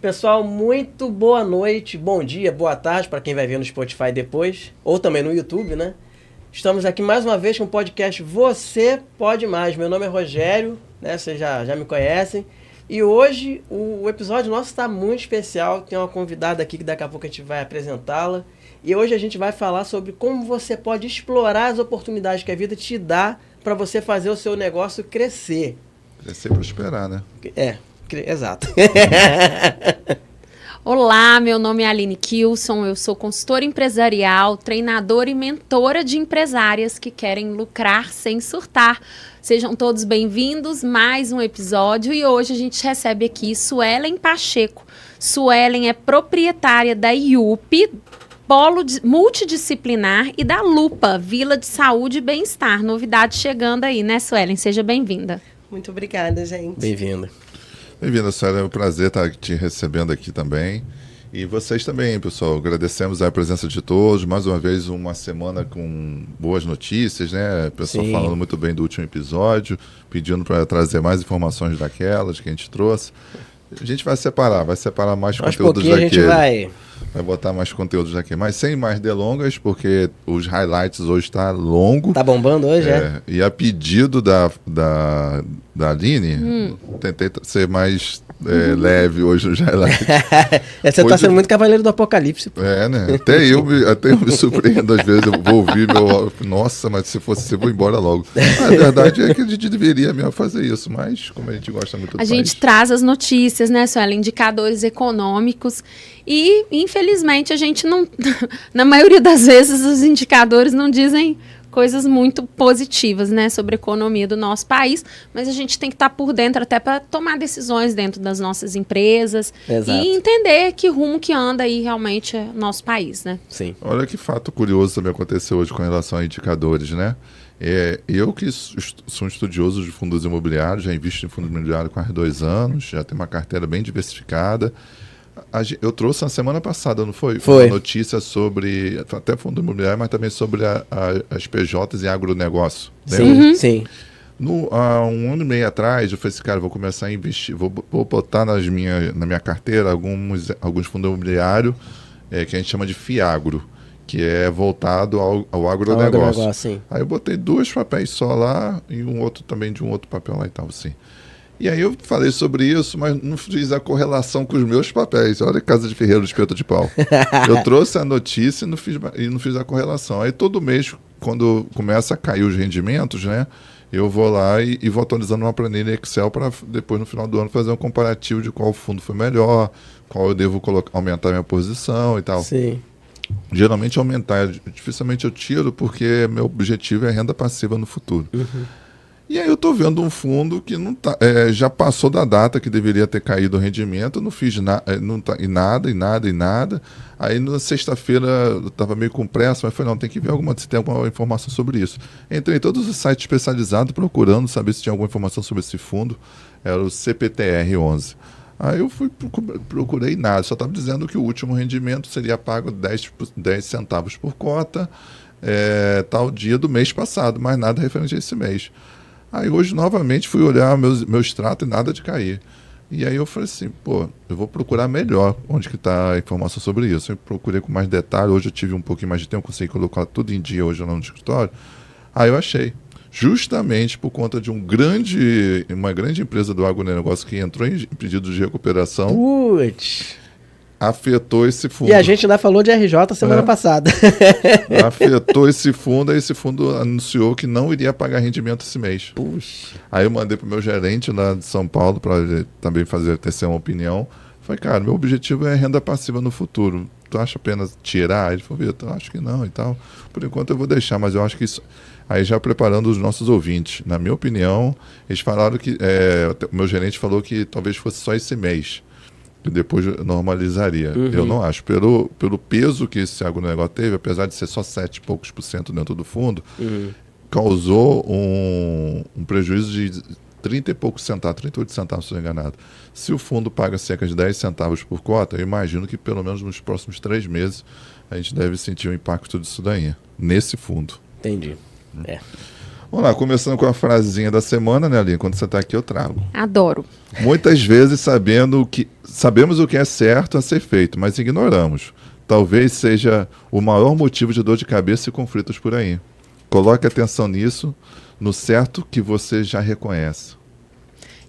Pessoal, muito boa noite, bom dia, boa tarde para quem vai ver no Spotify depois, ou também no YouTube, né? Estamos aqui mais uma vez com o podcast Você Pode Mais. Meu nome é Rogério, né? Vocês já me conhecem. E hoje o episódio nosso está muito especial. Tem uma convidada aqui que daqui a pouco a gente vai apresentá-la. E hoje a gente vai falar sobre como você pode explorar as oportunidades que a vida te dá para você fazer o seu negócio crescer. Crescer e prosperar, né? Exato. Olá, meu nome é Aline Kilson, eu sou consultora empresarial, treinadora e mentora de empresárias que querem lucrar sem surtar. Sejam todos bem-vindos, mais um episódio, e hoje a gente recebe aqui Suelen Pacheco. Suelen é proprietária da IUP, Polo Multidisciplinar, e da Lupa, Vila de Saúde e Bem-Estar. Novidade chegando aí, né, Suelen? Seja bem-vinda. Muito obrigada, gente. Bem-vinda. Bem-vinda, Suelen. É um prazer estar te recebendo aqui também. E vocês também, pessoal. Agradecemos a presença de todos. Mais uma vez, uma semana com boas notícias, né? O pessoal falando muito bem do último episódio, pedindo para trazer mais informações daquelas que a gente trouxe. A gente vai separar mais conteúdos daqui. A gente vai botar mais conteúdos daqui. Mas sem mais delongas, porque os highlights hoje está longo. Tá bombando hoje, E a pedido da Aline, tentei ser mais leve hoje nos highlights. Você está sendo muito cavaleiro do apocalipse. Pô. Né? Até eu me surpreendo às vezes. Eu vou ouvir nossa, mas se fosse você, vou embora logo. A verdade é que a gente deveria mesmo fazer isso, mas como a gente gosta muito do país. A gente traz as notícias, né, Suelen, indicadores econômicos, e infelizmente a gente não, na maioria das vezes os indicadores não dizem coisas muito positivas, né, sobre a economia do nosso país, mas a gente tem que estar por dentro até para tomar decisões dentro das nossas empresas. Exato. E entender que rumo que anda aí realmente é nosso país, né? Sim. Olha que fato curioso também aconteceu hoje com relação a indicadores, né? Eu que sou um estudioso de fundos imobiliários, já invisto em fundos imobiliários há quase 2 anos, já tenho uma carteira bem diversificada. Eu trouxe na semana passada, não foi? Foi. Uma notícia sobre, até fundo imobiliário, mas também sobre as PJs em agronegócio. Sim, sim. Há 1 ano e meio atrás, eu falei assim, cara, vou começar a investir, vou botar na minha carteira alguns fundos imobiliários que a gente chama de FIAGRO, que é voltado ao agronegócio. Sim. Aí eu botei 2 papéis só lá e um outro também de um outro papel lá e tal, assim. E aí eu falei sobre isso, mas não fiz a correlação com os meus papéis. Olha a casa de ferreiro de espeto de pau. Eu trouxe a notícia e não fiz a correlação. Aí todo mês, quando começa a cair os rendimentos, né, eu vou lá e vou atualizando uma planilha Excel para depois, no final do ano, fazer um comparativo de qual fundo foi melhor, qual eu devo aumentar minha posição e tal. Sim. Geralmente aumentar, dificilmente eu tiro, porque meu objetivo é renda passiva no futuro. E aí eu estou vendo um fundo que não tá, já passou da data que deveria ter caído o rendimento, não fiz nada. Aí na sexta-feira eu estava meio com pressa, mas falei, não, tem que ver se tem alguma informação sobre isso. Entrei em todos os sites especializados procurando saber se tinha alguma informação sobre esse fundo, era o CPTR11. Aí eu procurei nada, só estava dizendo que o último rendimento seria pago 10 centavos por cota, tal dia do mês passado, mas nada referente a esse mês. Aí hoje, novamente, fui olhar meu extrato e nada de cair. E aí eu falei assim, eu vou procurar melhor onde que está a informação sobre isso. Eu procurei com mais detalhe, hoje eu tive um pouquinho mais de tempo, consegui colocar tudo em dia hoje lá no escritório. Aí eu achei, justamente por conta de uma grande empresa do agronegócio que entrou em pedido de recuperação, afetou esse fundo. E a gente ainda falou de RJ semana passada. Afetou esse fundo, aí esse fundo anunciou que não iria pagar rendimento esse mês. Puxa. Aí eu mandei pro meu gerente lá de São Paulo para também ter uma opinião. Falei, cara, meu objetivo é renda passiva no futuro. Tu acha apenas tirar? Ele falou, Vitor, acho que não e tal. Por enquanto eu vou deixar, mas eu acho que isso... Aí já preparando os nossos ouvintes. Na minha opinião, eles falaram que... o meu gerente falou que talvez fosse só esse mês. Que depois normalizaria. Eu não acho. Pelo peso que esse agronegócio teve, apesar de ser só 7 e poucos % dentro do fundo, causou um prejuízo de 30 e poucos centavos, 38 centavos, se não estou enganado. Se o fundo paga cerca de 10 centavos por cota, eu imagino que pelo menos nos próximos 3 meses a gente deve sentir o impacto disso daí, nesse fundo. Entendi. Vamos lá, começando com a frasezinha da semana, né, Aline? Quando você está aqui, eu trago. Adoro. Muitas vezes sabemos o que é certo a ser feito, mas ignoramos. Talvez seja o maior motivo de dor de cabeça e conflitos por aí. Coloque atenção nisso, no certo que você já reconhece.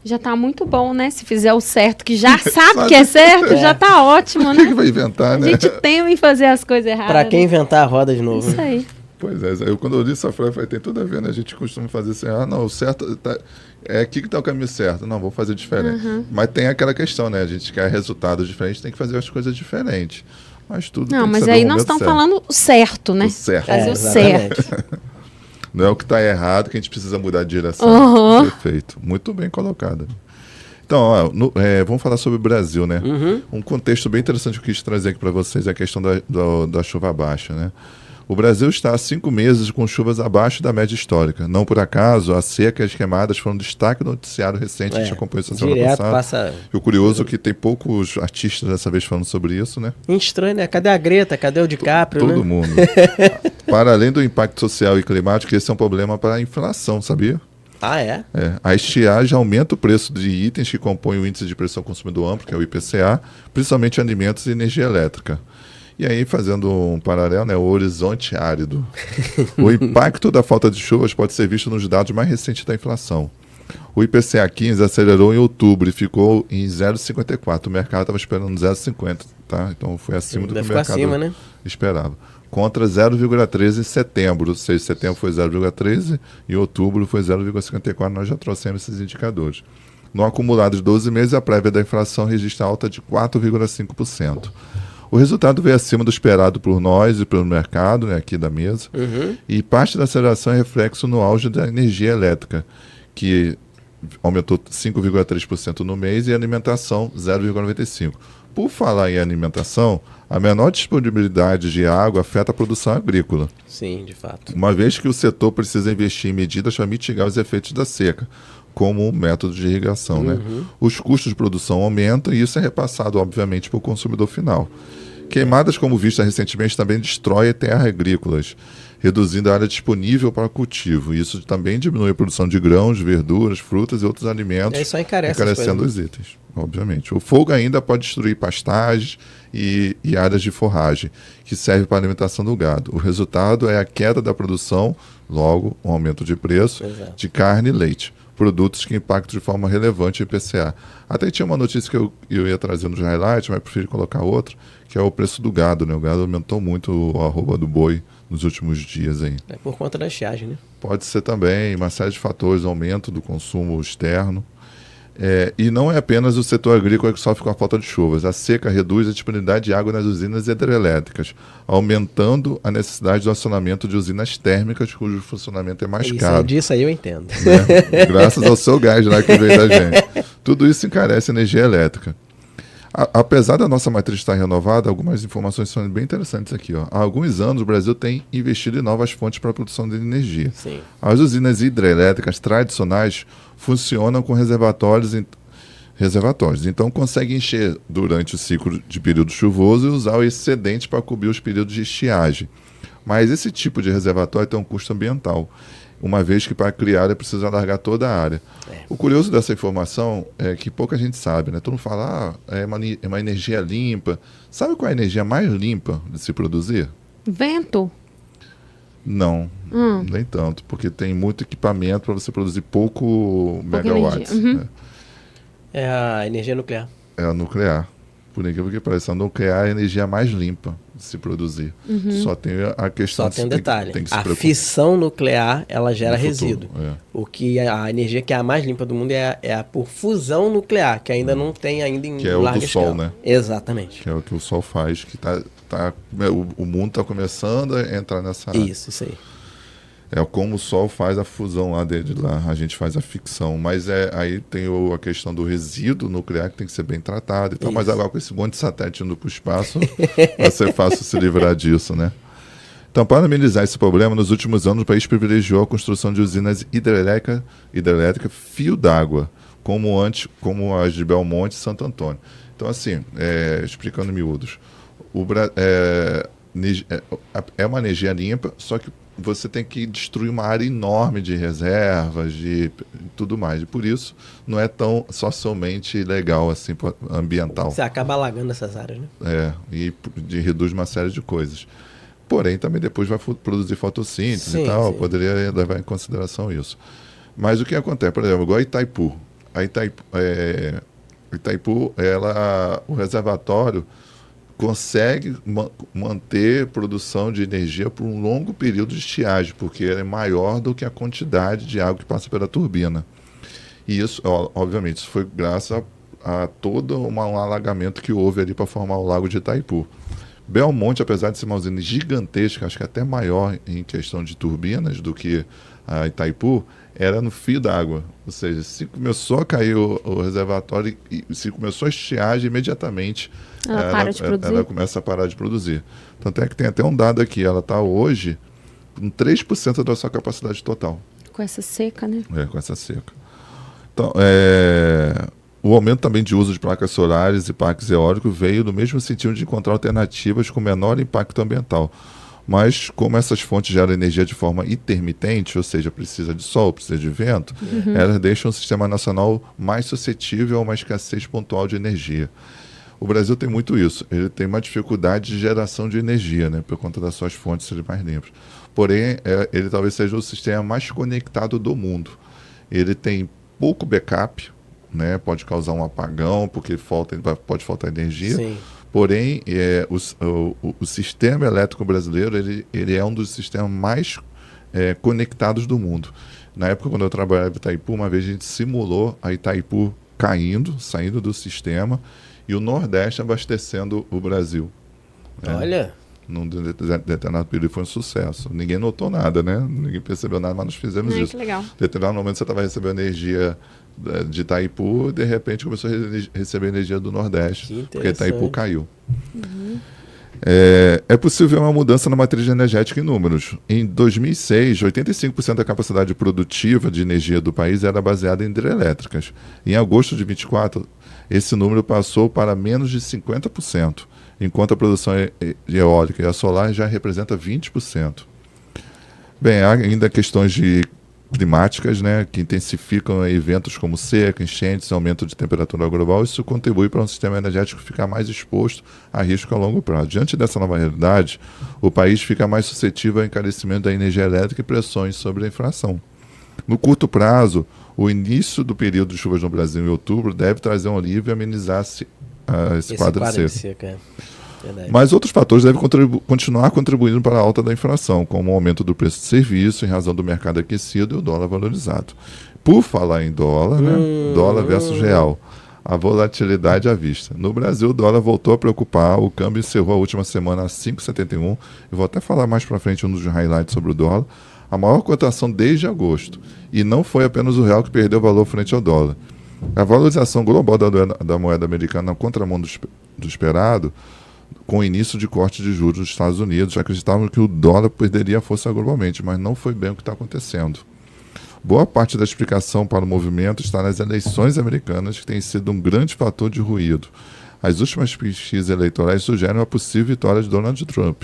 Já tá muito bom, né? Se fizer o certo, que já sabe que é certo, já tá ótimo, O né? que vai inventar, né? A gente teme em fazer as coisas erradas. Pra quem inventar a roda de novo. Isso né? aí. Pois é, quando eu li essa frase, eu falei, tem tudo a ver, né? A gente costuma fazer assim, não, o certo, é aqui que está o caminho certo. Não, vou fazer diferente. Mas tem aquela questão, né? A gente quer resultados diferentes, tem que fazer as coisas diferentes. Mas tudo Não, tem que mas saber aí o nós momento estamos falando o certo, né? O certo. Fazer o exatamente. certo. Não é o que está errado que a gente precisa mudar de direção. Uhum. Perfeito. Muito bem colocado. Então, ó, vamos falar sobre o Brasil, né? Um contexto bem interessante que eu quis trazer aqui para vocês é a questão da chuva baixa, né? O Brasil está há 5 meses com chuvas abaixo da média histórica. Não por acaso, a seca e as queimadas foram destaque no noticiário recente, a gente acompanhou essa semana Direto passada. passa... E o curioso é que tem poucos artistas dessa vez falando sobre isso, né? Estranho, né? Cadê a Greta? Cadê o DiCaprio, Todo né? mundo. Para além do impacto social e climático, esse é um problema para a inflação, sabia? Ah, é? A estiagem aumenta o preço de itens que compõem o Índice de Pressão Consumidor Amplo, que é o IPCA, principalmente alimentos e energia elétrica. E aí, fazendo um paralelo, né, o horizonte árido. O impacto da falta de chuvas pode ser visto nos dados mais recentes da inflação. O IPCA 15 acelerou em outubro e ficou em 0,54. O mercado estava esperando 0,50, tá? Então foi acima do que o mercado acima, né? esperava. Contra 0,13 em setembro, ou seja, setembro foi 0,13 e outubro foi 0,54. Nós já trouxemos esses indicadores. No acumulado de 12 meses, a prévia da inflação registra alta de 4,5%. O resultado veio acima do esperado por nós e pelo mercado, né, aqui da mesa, e parte da aceleração é reflexo no auge da energia elétrica, que aumentou 5,3% no mês, e a alimentação 0,95%. Por falar em alimentação, a menor disponibilidade de água afeta a produção agrícola, Sim, de fato. uma vez que o setor precisa investir em medidas para mitigar os efeitos da seca, como um método de irrigação. Né? Os custos de produção aumentam e isso é repassado, obviamente, para o consumidor final. Queimadas, como vista recentemente, também destrói terras agrícolas, reduzindo a área disponível para cultivo. Isso também diminui a produção de grãos, verduras, frutas e outros alimentos, Isso encarece encarecendo os itens, obviamente. O fogo ainda pode destruir pastagens e áreas de forragem, que servem para a alimentação do gado. O resultado é a queda da produção, logo, um aumento de preço de carne e leite, produtos que impactam de forma relevante o IPCA. Até tinha uma notícia que eu ia trazer nos highlights, mas prefiro colocar outra, que é o preço do gado, né? O gado aumentou muito a arroba do boi nos últimos dias aí. É por conta da estiagem, né? Pode ser também uma série de fatores, aumento do consumo externo. E não é apenas o setor agrícola que sofre com a falta de chuvas. A seca reduz a disponibilidade de água nas usinas hidrelétricas, aumentando a necessidade do acionamento de usinas térmicas, cujo funcionamento é mais caro. Disso aí eu entendo. Né? Graças ao seu gás lá que veio da gente. Tudo isso encarece a energia elétrica. Apesar da nossa matriz estar renovada, algumas informações são bem interessantes aqui. Ó. Há alguns anos, o Brasil tem investido em novas fontes para a produção de energia. Sim. As usinas hidrelétricas tradicionais funcionam com reservatórios, então conseguem encher durante o ciclo de período chuvoso e usar o excedente para cobrir os períodos de estiagem. Mas esse tipo de reservatório tem um custo ambiental, uma vez que para criar é preciso alargar toda a área. O curioso dessa informação é que pouca gente sabe, né? Todo mundo fala, é uma energia limpa. Sabe qual é a energia mais limpa de se produzir? Vento. Não, nem tanto, porque tem muito equipamento para você produzir pouco megawatts. Né? É a energia nuclear. É a nuclear. Por incrível que pareça, a nuclear é a energia mais limpa de se produzir. Só tem a questão... Só tem um detalhe. Tem que se a preocupar. fissão nuclear, ela gera No futuro, resíduo. O que a energia que é a mais limpa do mundo é a por fusão nuclear, que ainda não tem ainda em Que é o larga do Sol, escala. né? Exatamente. Que é o que o Sol faz, que o mundo está começando a entrar nessa área. Isso aí. É como o Sol faz a fusão lá dele, lá a gente faz a ficção. Mas aí tem a questão do resíduo nuclear que tem que ser bem tratado. Então, mas agora com esse monte de satélite indo para o espaço, vai ser fácil se livrar disso, né? Então, para amenizar esse problema, nos últimos anos o país privilegiou a construção de usinas hidrelétricas fio d'água, como as de Belmonte e Santo Antônio. Então, assim, explicando em miúdos, é uma energia limpa, só que você tem que destruir uma área enorme de reservas, de tudo mais. E por isso, não é tão socialmente legal assim, ambiental. Você acaba alagando essas áreas, né? E reduz uma série de coisas. Porém, também depois vai produzir fotossíntese e tal, sim. Poderia levar em consideração isso. Mas o que acontece, por exemplo, igual a Itaipu. Itaipu, o reservatório consegue manter produção de energia por um longo período de estiagem, porque é maior do que a quantidade de água que passa pela turbina. E isso, obviamente, isso foi graças a todo um alagamento que houve ali para formar o lago de Itaipu. Belmonte, apesar de ser uma usina gigantesca, acho que até maior em questão de turbinas do que a Itaipu, era no fio d'água. Ou seja, se começou a cair o reservatório e se começou a estiagem, imediatamente ela começa a parar de produzir. Tanto é que tem até um dado aqui, ela está hoje com 3% da sua capacidade total. Com essa seca, né? Com essa seca. Então, o aumento também de uso de placas solares e parques eólicos veio no mesmo sentido de encontrar alternativas com menor impacto ambiental. Mas como essas fontes geram energia de forma intermitente, ou seja, precisa de sol, precisa de vento, elas deixam o sistema nacional mais suscetível a uma escassez pontual de energia. O Brasil tem muito isso. Ele tem uma dificuldade de geração de energia, né, por conta das suas fontes serem mais limpas. Porém, ele talvez seja o sistema mais conectado do mundo. Ele tem pouco backup, né, pode causar um apagão, porque pode faltar energia. Sim. Porém, o sistema elétrico brasileiro ele é um dos sistemas mais conectados do mundo. Na época, quando eu trabalhava em Itaipu, uma vez a gente simulou a Itaipu saindo do sistema, e o Nordeste abastecendo o Brasil. Olha! Num determinado período foi um sucesso. Ninguém notou nada, né? Ninguém percebeu nada, mas nós fizemos isso. Que legal. Em determinado momento você estava recebendo energia de Itaipu, e de repente começou a receber energia do Nordeste, porque Itaipu caiu. É possível uma mudança na matriz energética em números. Em 2006, 85% da capacidade produtiva de energia do país era baseada em hidrelétricas. Em agosto de 2024, esse número passou para menos de 50%, enquanto a produção eólica e a solar já representa 20%. Bem, há ainda questões climáticas, né, que intensificam eventos como seca, enchentes, aumento de temperatura global. Isso contribui para um sistema energético ficar mais exposto a risco a longo prazo. Diante dessa nova realidade, o país fica mais suscetível ao encarecimento da energia elétrica e pressões sobre a inflação. No curto prazo, o início do período de chuvas no Brasil em outubro deve trazer um alívio e amenizar esse quadro de seca. Mas outros fatores devem continuar contribuindo para a alta da inflação, como o aumento do preço de serviço em razão do mercado aquecido e o dólar valorizado. Por falar em dólar, né? Dólar versus real, a volatilidade à vista. No Brasil, o dólar voltou a preocupar, o câmbio encerrou a última semana a 5,71, eu vou até falar mais para frente um dos highlights sobre o dólar, a maior cotação desde agosto. E não foi apenas o real que perdeu valor frente ao dólar. A valorização global da moeda americana na contramão do esperado, com o início de corte de juros nos Estados Unidos, acreditavam que o dólar perderia a força globalmente, mas não foi bem o que está acontecendo. Boa parte da explicação para o movimento está nas eleições americanas, que têm sido um grande fator de ruído. As últimas pesquisas eleitorais sugerem uma possível vitória de Donald Trump.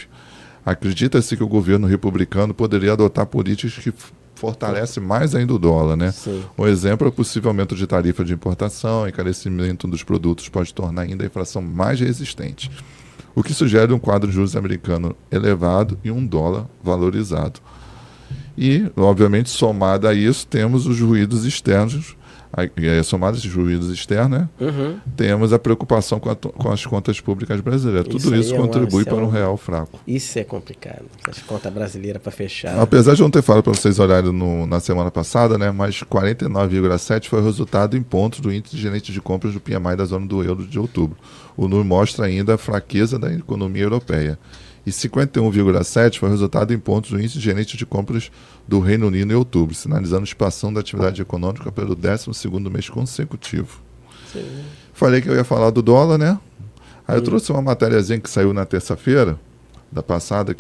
Acredita-se que o governo republicano poderia adotar políticas que fortalecem mais ainda o dólar, né? Sim. Um exemplo é o possível aumento de tarifa de importação, encarecimento dos produtos pode tornar ainda a inflação mais resistente, o que sugere um quadro de juros americano elevado e um dólar valorizado. E, obviamente, somado a isso, temos os ruídos externos. Somado a esses ruídos externos, né? Temos a preocupação com as contas públicas brasileiras. Tudo isso contribui para um real fraco. Isso é complicado. As contas brasileiras para fechar. Apesar de eu não ter falado para vocês olharem na semana passada, né? Mas 49,7 foi o resultado em pontos do índice de gerente de compras do PMI da zona do euro de outubro. O número mostra ainda a fraqueza da economia europeia. E 51,7 foi o resultado em pontos do índice de gerente de compras do Reino Unido em outubro, sinalizando expansão da atividade econômica pelo 12º mês consecutivo. Sim. Falei que eu ia falar do dólar, né? Aí eu trouxe uma matériazinha que saiu na terça-feira, da passada,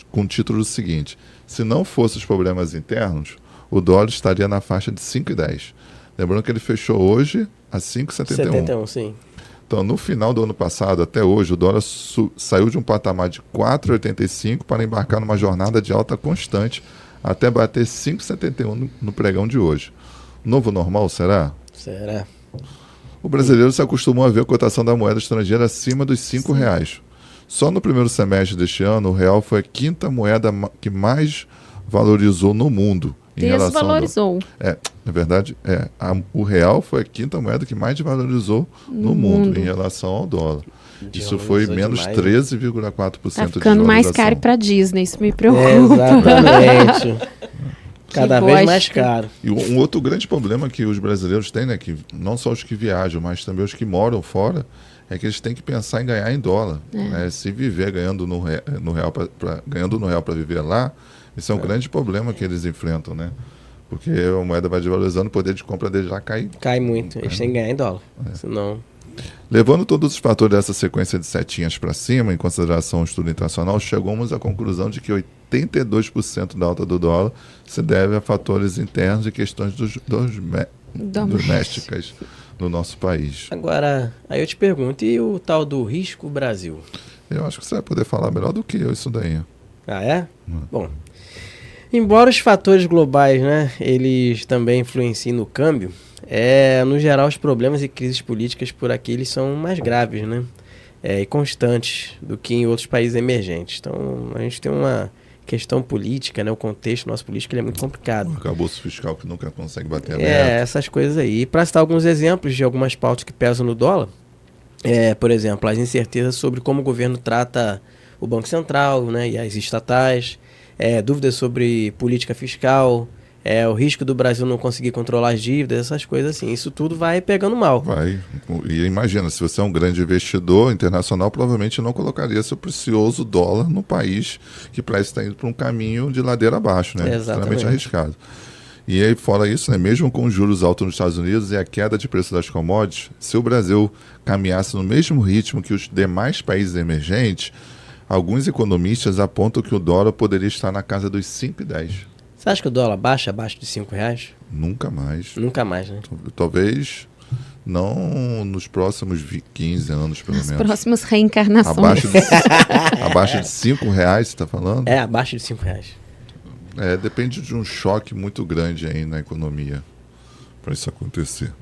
com o título seguinte: se não fossem os problemas internos, o dólar estaria na faixa de 5,10. Lembrando que ele fechou hoje a 5,71. 71, sim. Então, no final do ano passado, até hoje, o dólar saiu de um patamar de 4,85 para embarcar numa jornada de alta constante até bater 5,71 no pregão de hoje. Novo normal, será? Será? O brasileiro se acostumou a ver a cotação da moeda estrangeira acima dos R$5. Só no primeiro semestre deste ano, o real foi a quinta moeda que mais valorizou no mundo. Desvalorizou. Na verdade, o real foi a quinta moeda que mais valorizou no mundo em relação ao dólar. Isso foi menos 13,4% Tá ficando mais caro para Disney, isso me preocupa. Exatamente. Cada vez mais caro. E um outro grande problema que os brasileiros têm, né, que não só os que viajam, mas também os que moram fora, é que eles têm que pensar em ganhar em dólar. Né? Se viver ganhando no real para viver lá, isso é um grande problema que eles enfrentam, né? Porque a moeda vai desvalorizando, o poder de compra deles já cai. Cai muito. Eles têm que ganhar em dólar. Senão... Levando todos os fatores dessa sequência de setinhas para cima, em consideração ao estudo internacional, chegamos à conclusão de que 82% da alta do dólar se deve a fatores internos e questões domésticas no nosso país. Agora, aí eu te pergunto, e o tal do risco Brasil? Eu acho que você vai poder falar melhor do que eu isso daí. Ah, é? Bom, embora os fatores globais, né, eles também influenciem no câmbio, no geral os problemas e crises políticas por aqui eles são mais graves, né, e constantes do que em outros países emergentes. Então a gente tem uma questão política, né, o contexto nosso político ele é muito complicado. Um arcabouço fiscal que nunca consegue bater a meta. Essas coisas aí. E para citar alguns exemplos de algumas pautas que pesam no dólar, por exemplo, as incertezas sobre como o governo trata o Banco Central, né, e as estatais, dúvidas sobre política fiscal, o risco do Brasil não conseguir controlar as dívidas, essas coisas assim. Isso tudo vai pegando mal. Vai. E imagina, se você é um grande investidor internacional, provavelmente não colocaria seu precioso dólar no país que parece estar indo para um caminho de ladeira abaixo, né? Extremamente arriscado. E aí, fora isso, né, mesmo com os juros altos nos Estados Unidos e a queda de preço das commodities, se o Brasil caminhasse no mesmo ritmo que os demais países emergentes, alguns economistas apontam que o dólar poderia estar na casa dos 5,10. Você acha que o dólar baixa abaixo de R$5? Nunca mais. Nunca mais, né? Talvez não nos próximos 15 anos, pelo menos. As próximas reencarnações. Abaixo de R$5, você está falando? Abaixo de R$5. Depende de um choque muito grande aí na economia para isso acontecer.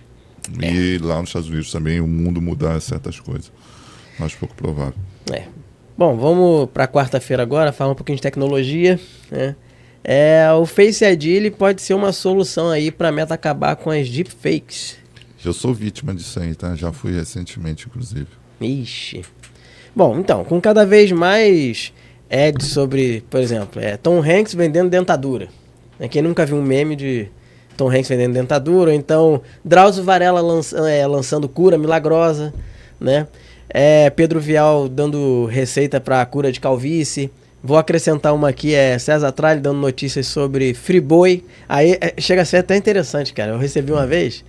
E lá nos Estados Unidos também o mundo mudar certas coisas. Acho pouco provável. Bom, vamos para quarta-feira agora, falar um pouquinho de tecnologia, né? O Face ID ele pode ser uma solução aí para a Meta acabar com as deepfakes. Eu sou vítima disso aí, tá? Já fui recentemente, inclusive. Ixi. Bom, então, com cada vez mais ads sobre, por exemplo, Tom Hanks vendendo dentadura. Quem nunca viu um meme de Tom Hanks vendendo dentadura, ou então Drauzio Varela lançando cura milagrosa, né? Pedro Vial dando receita para cura de calvície. Vou acrescentar uma aqui, César Tralli dando notícias sobre Friboi. Aí chega a ser até interessante, cara. Eu recebi uma vez,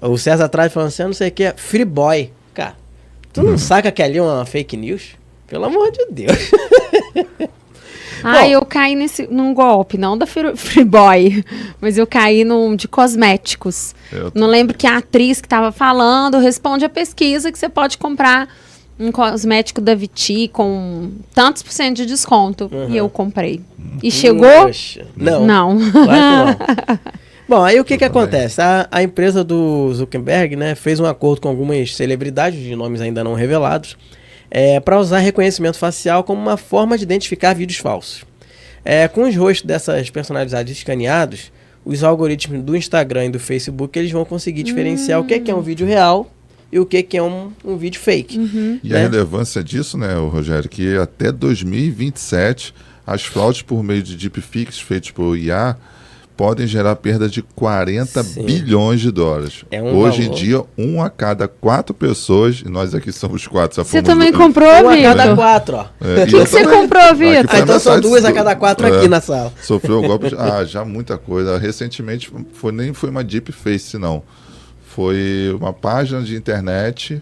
o César Tralli falando assim, não sei o que, Friboi. Cara, tu não saca que ali é uma fake news? Pelo amor de Deus. Eu caí num golpe, não da Friboi, mas eu caí de cosméticos. Não lembro que a atriz que estava falando responde a pesquisa que você pode comprar um cosmético da Viti com tantos % de desconto. E eu comprei. E chegou? Poxa, não. Não. Claro que não. Bom, aí o que acontece? A empresa do Zuckerberg, né, fez um acordo com algumas celebridades, de nomes ainda não revelados, para usar reconhecimento facial como uma forma de identificar vídeos falsos. Com os rostos dessas personalidades escaneados, os algoritmos do Instagram e do Facebook eles vão conseguir diferenciar o que é um vídeo real e o que é um vídeo fake. E a relevância disso, né, Rogério, que até 2027 as fraudes por meio de deepfakes feitos por IA podem gerar perda de 40 bilhões de dólares. Hoje em dia, 1 a cada 4 pessoas, e nós aqui somos 4. Você também comprou, Vitor? 1 a cada 4, ó. O que você comprou, Vitor? Então são 2 a cada 4 aqui na sala. Sofreu golpe já muita coisa. Recentemente, nem foi uma deepfake, não. Foi uma página de internet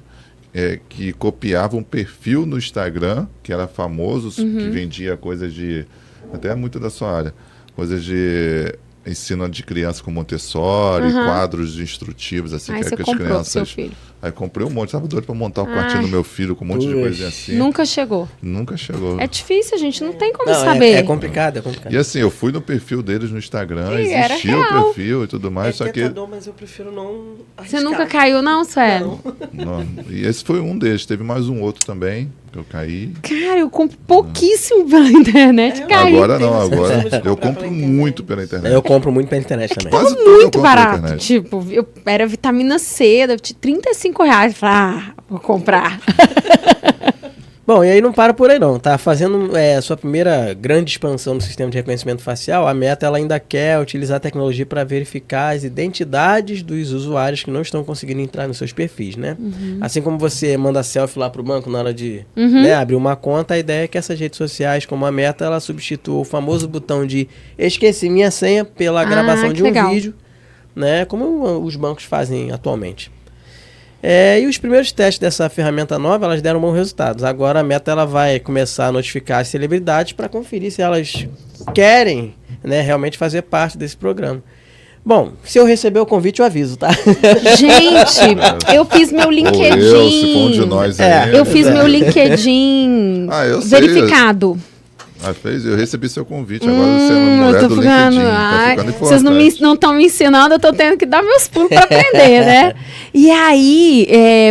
que copiava um perfil no Instagram, que era famoso, que vendia coisas de... Até muito da sua área. Coisas de ensino de criança com Montessori, quadros instrutivos, assim, Aí que você as comprou pro crianças... seu filho. Aí comprei um monte, tava doido pra montar o quartinho do meu filho, com um monte de coisinha assim. Nunca chegou. Nunca chegou. É difícil, gente, não tem como Não, saber. é complicado. E assim, eu fui no perfil deles no Instagram, E era existia o real. perfil e tudo mais, só que... tentador, mas eu prefiro não Você arriscar. nunca caiu, não, Sueli? Não. E esse foi um deles, teve mais um outro também, que eu caí. Cara, eu compro pouquíssimo pela internet, caiu. Agora não, agora costume de eu comprar compro pela internet. muito pela internet. Eu compro muito pela internet também. Quase tudo eu Muito compro pela barato. internet. Tipo, era vitamina C, deve ter R$35. Falei, vou comprar. Bom, e aí não para por aí não, tá? Fazendo a sua primeira grande expansão no sistema de reconhecimento facial, a Meta ela ainda quer utilizar a tecnologia para verificar as identidades dos usuários que não estão conseguindo entrar nos seus perfis, né? Assim como você manda selfie lá pro banco na hora de abrir uma conta, a ideia é que essas redes sociais, como a Meta, ela substitua o famoso botão de esqueci minha senha pela gravação que de um legal. vídeo, né? Como os bancos fazem atualmente. E os primeiros testes dessa ferramenta nova, elas deram bons resultados. Agora a Meta ela vai começar a notificar as celebridades para conferir se elas querem, né, realmente fazer parte desse programa. Bom, se eu receber o convite, eu aviso, tá? Gente, eu fiz meu LinkedIn. Ou eu, se for um de nós aí. Eu fiz meu LinkedIn eu sei. verificado. Fez? Eu recebi seu convite, agora você é uma Eu mulher tô do ficando. LinkedIn, Ai, tá ficando vocês importante. não estão me ensinando, eu tô tendo que dar meus pulos para aprender, né? E aí,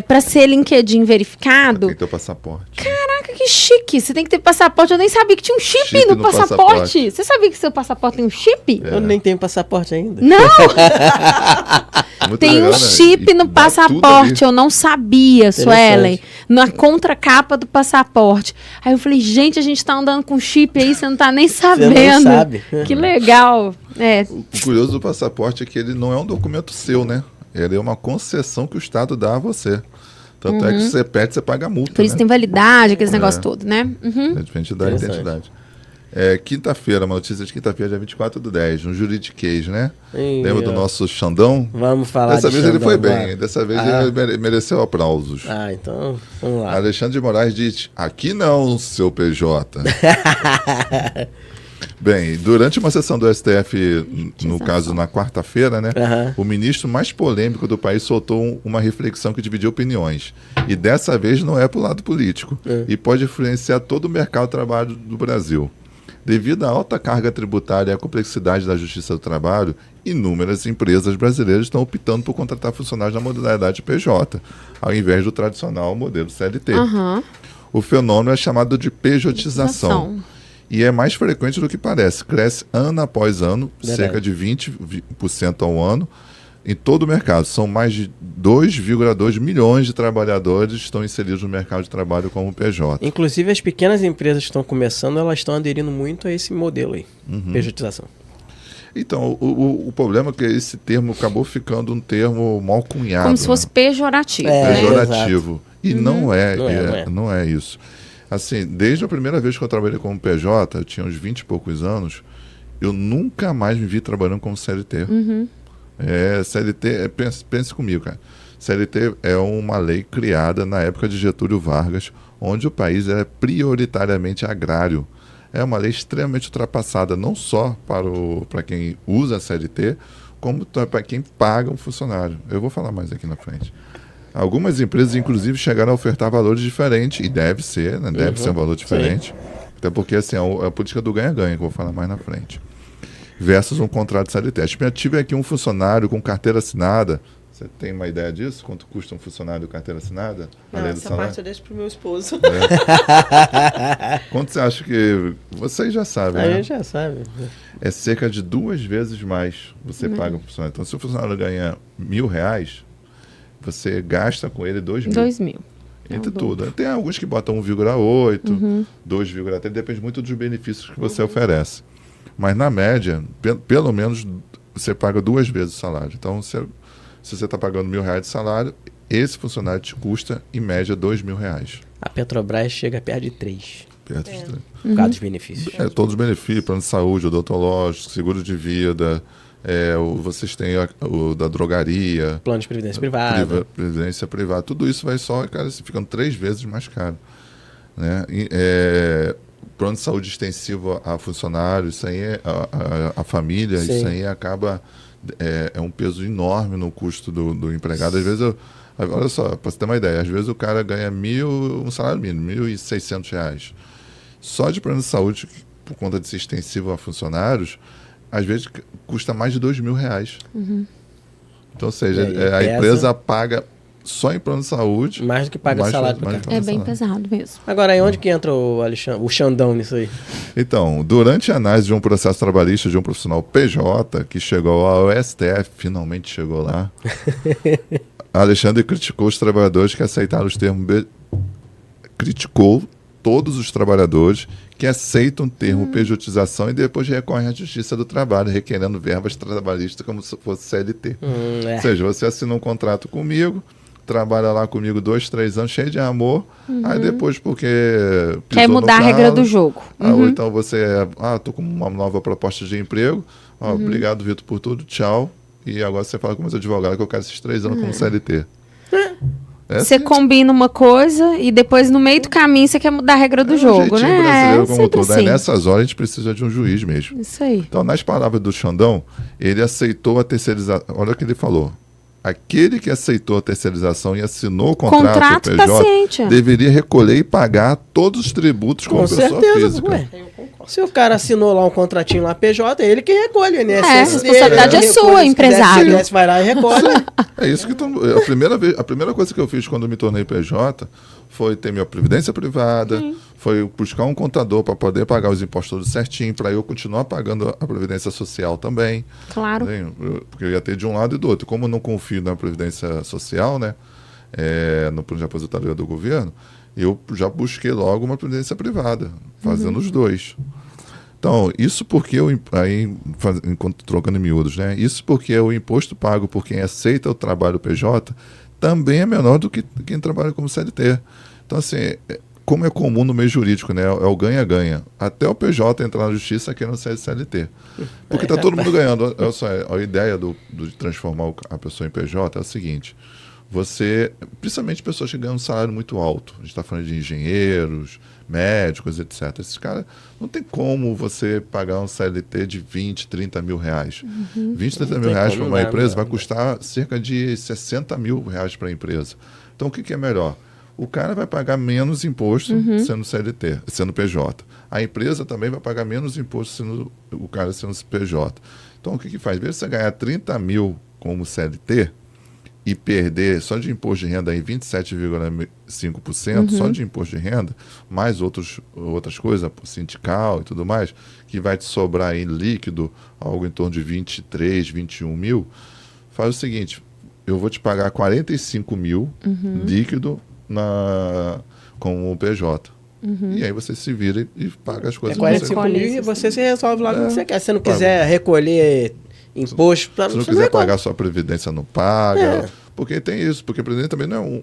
para ser LinkedIn verificado. Tem teu passaporte. Caraca, que chique! Você tem que ter passaporte. Eu nem sabia que tinha um chip, Chip no no passaporte. passaporte. Você sabia que seu passaporte tem um chip? Eu nem tenho passaporte ainda. Não! Muito Tem legal, um né? chip E no dá tudo passaporte, ali. eu não sabia, Suelen. Interessante. Na contracapa do passaporte. Aí eu falei, gente, a gente tá andando com chip aí, você não tá nem sabendo. sabe. Que legal. O curioso do passaporte é que ele não é um documento seu, né? Ele é uma concessão que o Estado dá a você. Tanto é que se você perde, você paga a multa. Por isso né? tem validade, aqueles negócios todos, né? É diferente da Interessante. identidade. Quinta-feira, uma notícia de quinta-feira, dia 24/10, um juridiquês, né? Ih, Lembra do ó. nosso Xandão? Vamos falar Dessa de vez ele Xandão foi agora. bem, dessa vez Ah. ele mereceu aplausos. Então, vamos lá. Alexandre de Moraes diz, aqui não, seu PJ. Bem, durante uma sessão do STF, no caso na quarta-feira, né, o ministro mais polêmico do país soltou uma reflexão que dividiu opiniões. E dessa vez não é para o lado político. E pode influenciar todo o mercado de trabalho do Brasil. Devido à alta carga tributária e à complexidade da justiça do trabalho, inúmeras empresas brasileiras estão optando por contratar funcionários na modalidade PJ, ao invés do tradicional modelo CLT. O fenômeno é chamado de pejotização. E é mais frequente do que parece. Cresce ano após ano, cerca de 20% ao ano, em todo o mercado. São mais de 2,2 milhões de trabalhadores que estão inseridos no mercado de trabalho como PJ. Inclusive, as pequenas empresas que estão começando, elas estão aderindo muito a esse modelo aí, pejotização. Então, o problema é que esse termo acabou ficando um termo mal cunhado. Como se fosse pejorativo. É, né? Pejorativo. E não é, Não é. isso. Assim, desde a primeira vez que eu trabalhei como PJ, eu tinha uns 20 e poucos anos, eu nunca mais me vi trabalhando como CLT. CLT, pense comigo, cara. CLT é uma lei criada na época de Getúlio Vargas, onde o país era prioritariamente agrário. É uma lei extremamente ultrapassada, não só para quem usa a CLT, como para quem paga um funcionário. Eu vou falar mais aqui na frente. Algumas empresas, inclusive, chegaram a ofertar valores diferentes, e deve ser, né? Deve ser um valor diferente. Até porque assim, é a política do ganha-ganha, que eu vou falar mais na frente. Versus um contrato de CLT. A estimativa é que um funcionário com carteira assinada, você tem uma ideia disso? Quanto custa um funcionário com carteira assinada? Não, além do essa salário? parte eu deixo pro meu esposo. Quanto você acha que... Vocês já sabem, A né? gente já sabe. É cerca de 2 vezes mais você paga um funcionário. Então, se o funcionário ganha R$1.000, você gasta com ele 2 mil. 2 mil. Entre tudo. Tem alguns que botam 1,8, 2,3, depende muito dos benefícios que você oferece. Mas na média, pelo menos você paga 2 vezes o salário. Então, se você está pagando R$1.000 de salário, esse funcionário te custa, em média, R$2.000. A Petrobras chega perto de 3, Perto de por causa dos benefícios. todos os benefícios, plano de saúde, odontológico, seguro de vida, vocês têm o da drogaria, Plano de previdência privada. previdência privada, tudo isso vai só, cara, ficando 3 vezes mais caro. Né? plano de saúde extensivo a funcionários, isso aí a família, Sim. isso aí acaba... É um peso enorme no custo do empregado. Às vezes, olha só, para você ter uma ideia, às vezes o cara ganha um salário mínimo, R$1.600. Só de plano de saúde, por conta de ser extensivo a funcionários, às vezes custa mais de R$2.000. Então, ou seja, a empresa paga só em plano de saúde. Mais do que paga salário para É bem pesado mesmo. Agora, aí onde que entra o Alexandre, o Xandão nisso aí? Então, durante a análise de um processo trabalhista de um profissional PJ, que chegou ao STF, finalmente chegou lá, Alexandre criticou os trabalhadores que aceitaram os termos... Criticou todos os trabalhadores que aceitam o termo pejotização e depois recorrem à Justiça do Trabalho, requerendo verbas trabalhistas como se fosse CLT. Ou seja, você assina um contrato comigo, trabalha lá comigo 2, 3 anos, cheio de amor, aí depois porque... Quer mudar a regra do jogo. Ou então você... tô com uma nova proposta de emprego, obrigado, Vitor, por tudo, tchau. E agora você fala com meus advogados que eu quero esses 3 anos como CLT. Você combina uma coisa e depois no meio do caminho você quer mudar a regra do jogo, né? Brasileiro como todo. Assim. Nessas horas a gente precisa de um juiz mesmo. Isso aí. Então, nas palavras do Xandão, ele aceitou a terceirização. Olha o que ele falou. Aquele que aceitou a terceirização e assinou o contrato PJ deveria recolher e pagar todos os tributos como pessoa física. Ué. Se o cara assinou lá um contratinho lá PJ, é ele que recolhe o INSS. A responsabilidade é sua, empresário. Se vai lá e recolhe. É isso que a primeira coisa que eu fiz quando me tornei PJ foi ter minha previdência privada, foi buscar um contador para poder pagar os impostos todos certinho, para eu continuar pagando a previdência social também. Claro. Porque eu ia ter de um lado e do outro. Como eu não confio na previdência social, né, no plano de aposentadoria do governo, eu já busquei logo uma previdência privada, fazendo os dois. Então, isso porque trocando em miúdos, né? Isso porque o imposto pago por quem aceita o trabalho PJ também é menor do que quem trabalha como CLT. Então, assim, como é comum no meio jurídico, né? É o ganha-ganha. Até o PJ entrar na justiça querendo ser CLT. Porque está todo mundo ganhando. Olha só, a ideia de transformar a pessoa em PJ é o seguinte: principalmente pessoas que ganham um salário muito alto, a gente está falando de engenheiros, médicos, etc. Esses caras, não tem como você pagar um CLT de 20, 30 mil reais. 20, 30 mil reais para uma empresa vai custar cerca de 60 mil reais para a empresa. Então, o que é melhor? O cara vai pagar menos imposto sendo CLT, sendo PJ. A empresa também vai pagar menos imposto sendo o cara sendo PJ. Então, o que faz? Em vez de você ganhar 30 mil como CLT, e perder só de imposto de renda aí 27,5%, só de imposto de renda, mais outras coisas, sindical e tudo mais, que vai te sobrar aí líquido algo em torno de 23, 21 mil, faz o seguinte: eu vou te pagar 45 mil líquido com o PJ. E aí você se vira e paga as coisas. 45 mil e você se resolve lá no que você quer. Se você não quiser recolher imposto, se não quiser pagar sua previdência, não paga. Porque tem isso, porque a previdência também não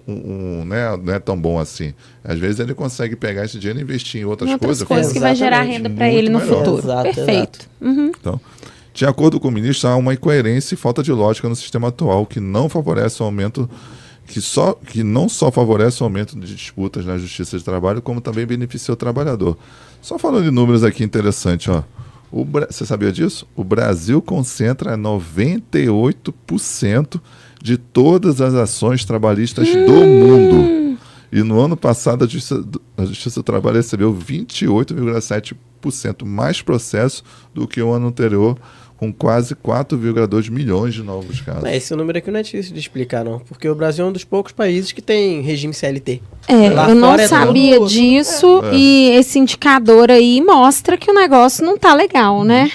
é não é tão bom assim. Às vezes ele consegue pegar esse dinheiro e investir em outras coisas que vai gerar renda para ele no futuro. Perfeito. Então, de acordo com o ministro, há uma incoerência e falta de lógica no sistema atual que não favorece o aumento, que não só favorece o aumento de disputas na justiça de trabalho, como também beneficia o trabalhador. Só falando de números aqui interessante, ó. Você sabia disso? O Brasil concentra 98% de todas as ações trabalhistas do mundo. E no ano passado, a Justiça do Trabalho recebeu 28,7% mais processos do que o ano anterior, com quase 4,2 milhões de novos casos. Esse número aqui não é difícil de explicar, não. Porque o Brasil é um dos poucos países que tem regime CLT. Eu não sabia disso e esse indicador aí mostra que o negócio não tá legal, né?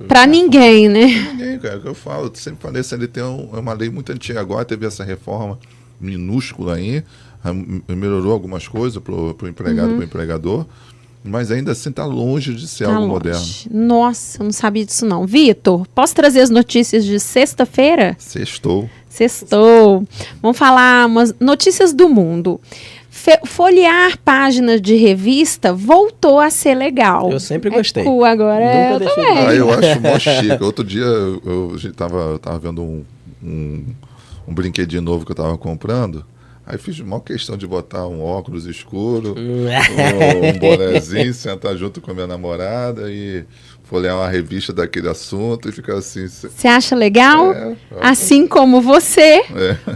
Pra ninguém, né? Ninguém, cara. É o que eu falo. Eu sempre falei, CLT é uma lei muito antiga. Agora teve essa reforma minúscula aí, melhorou algumas coisas pro empregado, pro empregador. Mas ainda assim está longe de ser algo moderno. Nossa, eu não sabia disso não. Vitor, posso trazer as notícias de sexta-feira? Sextou. Vamos falar umas notícias do mundo. Folhear páginas de revista voltou a ser legal. Eu sempre gostei. Agora Nunca deixei. Eu acho mó chique. Outro dia eu tava vendo um brinquedinho novo que eu estava comprando. Aí fiz uma questão de botar um óculos escuro, um bonezinho, sentar junto com a minha namorada e folhear uma revista daquele assunto e ficar assim... Você acha legal? Assim como você,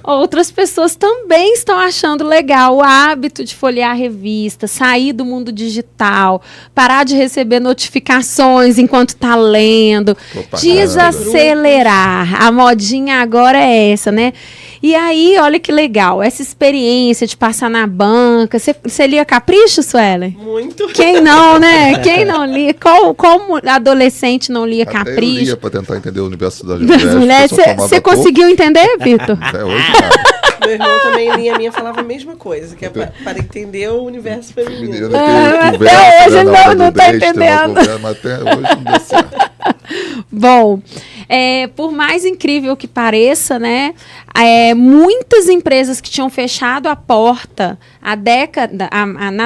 outras pessoas também estão achando legal o hábito de folhear a revista, sair do mundo digital, parar de receber notificações enquanto está lendo, desacelerar. A modinha agora é essa, né? E aí, olha que legal, essa experiência de passar na banca. Você lia Capricho, Suelen? Muito. Quem não, né? Quem não lia? Como adolescente não lia Capricho? Eu lia para tentar entender o universo das mulheres. Você conseguiu entender, Vitor? Até hoje, cara. Meu irmão também lia, minha falava a mesma coisa, que é para entender o universo feminino. Até hoje não está entendendo. Mas até hoje não deu certo. Bom, por mais incrível que pareça, né, muitas empresas que tinham fechado a porta na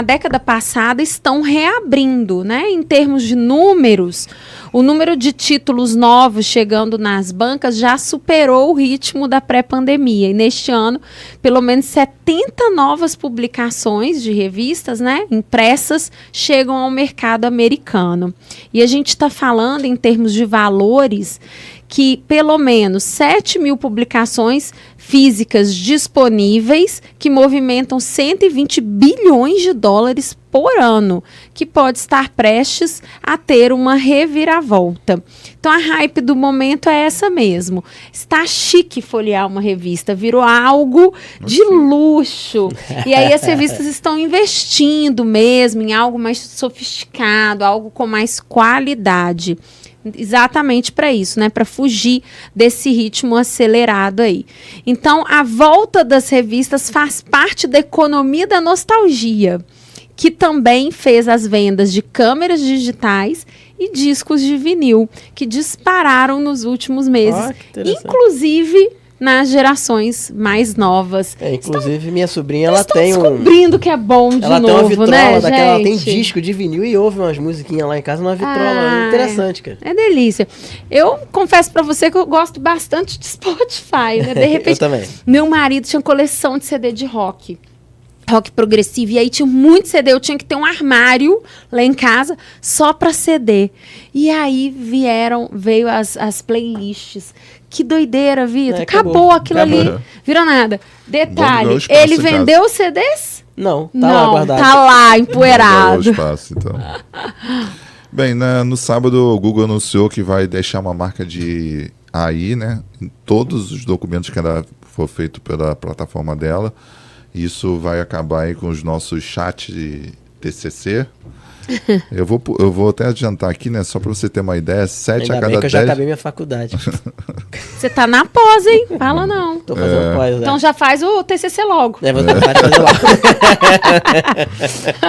década passada estão reabrindo, né? Em termos de números, o número de títulos novos chegando nas bancas já superou o ritmo da pré-pandemia. E neste ano, pelo menos 70 novas publicações de revistas, né, impressas chegam ao mercado americano. E a gente está falando em termos de valores que pelo menos 7 mil publicações físicas disponíveis que movimentam 120 bilhões de dólares por ano, que pode estar prestes a ter uma reviravolta. Então a hype do momento é essa mesmo. Está chique folhear uma revista, virou algo de luxo. E aí as revistas estão investindo mesmo em algo mais sofisticado, algo com mais qualidade. Exatamente para isso, né? Para fugir desse ritmo acelerado aí. Então, a volta das revistas faz parte da economia da nostalgia, que também fez as vendas de câmeras digitais e discos de vinil, que dispararam nos últimos meses, inclusive nas gerações mais novas. Inclusive, minha sobrinha, ela tem descobrindo que é bom de ela novo, tem uma vitrola, né, daquela, gente? ela tem disco de vinil e ouve umas musiquinhas lá em casa numa vitrola. Interessante, cara. É delícia. Eu confesso pra você que eu gosto bastante de Spotify, né? De repente, eu também. Meu marido tinha coleção de CD de rock progressivo, e aí tinha muito CD, eu tinha que ter um armário lá em casa só pra CD. E aí veio as playlists. Que doideira, Vitor. Acabou aquilo ali. Virou nada. Detalhe, ele vendeu os CDs? Não, lá guardado. Tá lá, empoeirado. Não espaço, então. Bem, no sábado o Google anunciou que vai deixar uma marca de AI, né, em todos os documentos que for feito pela plataforma dela. Isso vai acabar aí com os nossos chats de TCC. Eu vou até adiantar aqui, né? Só para você ter uma ideia, 7 a cada 10... eu já acabei minha faculdade. Você tá na pós, hein? Fala não. Tô fazendo pós, Então já faz o TCC logo. Vou fazer logo.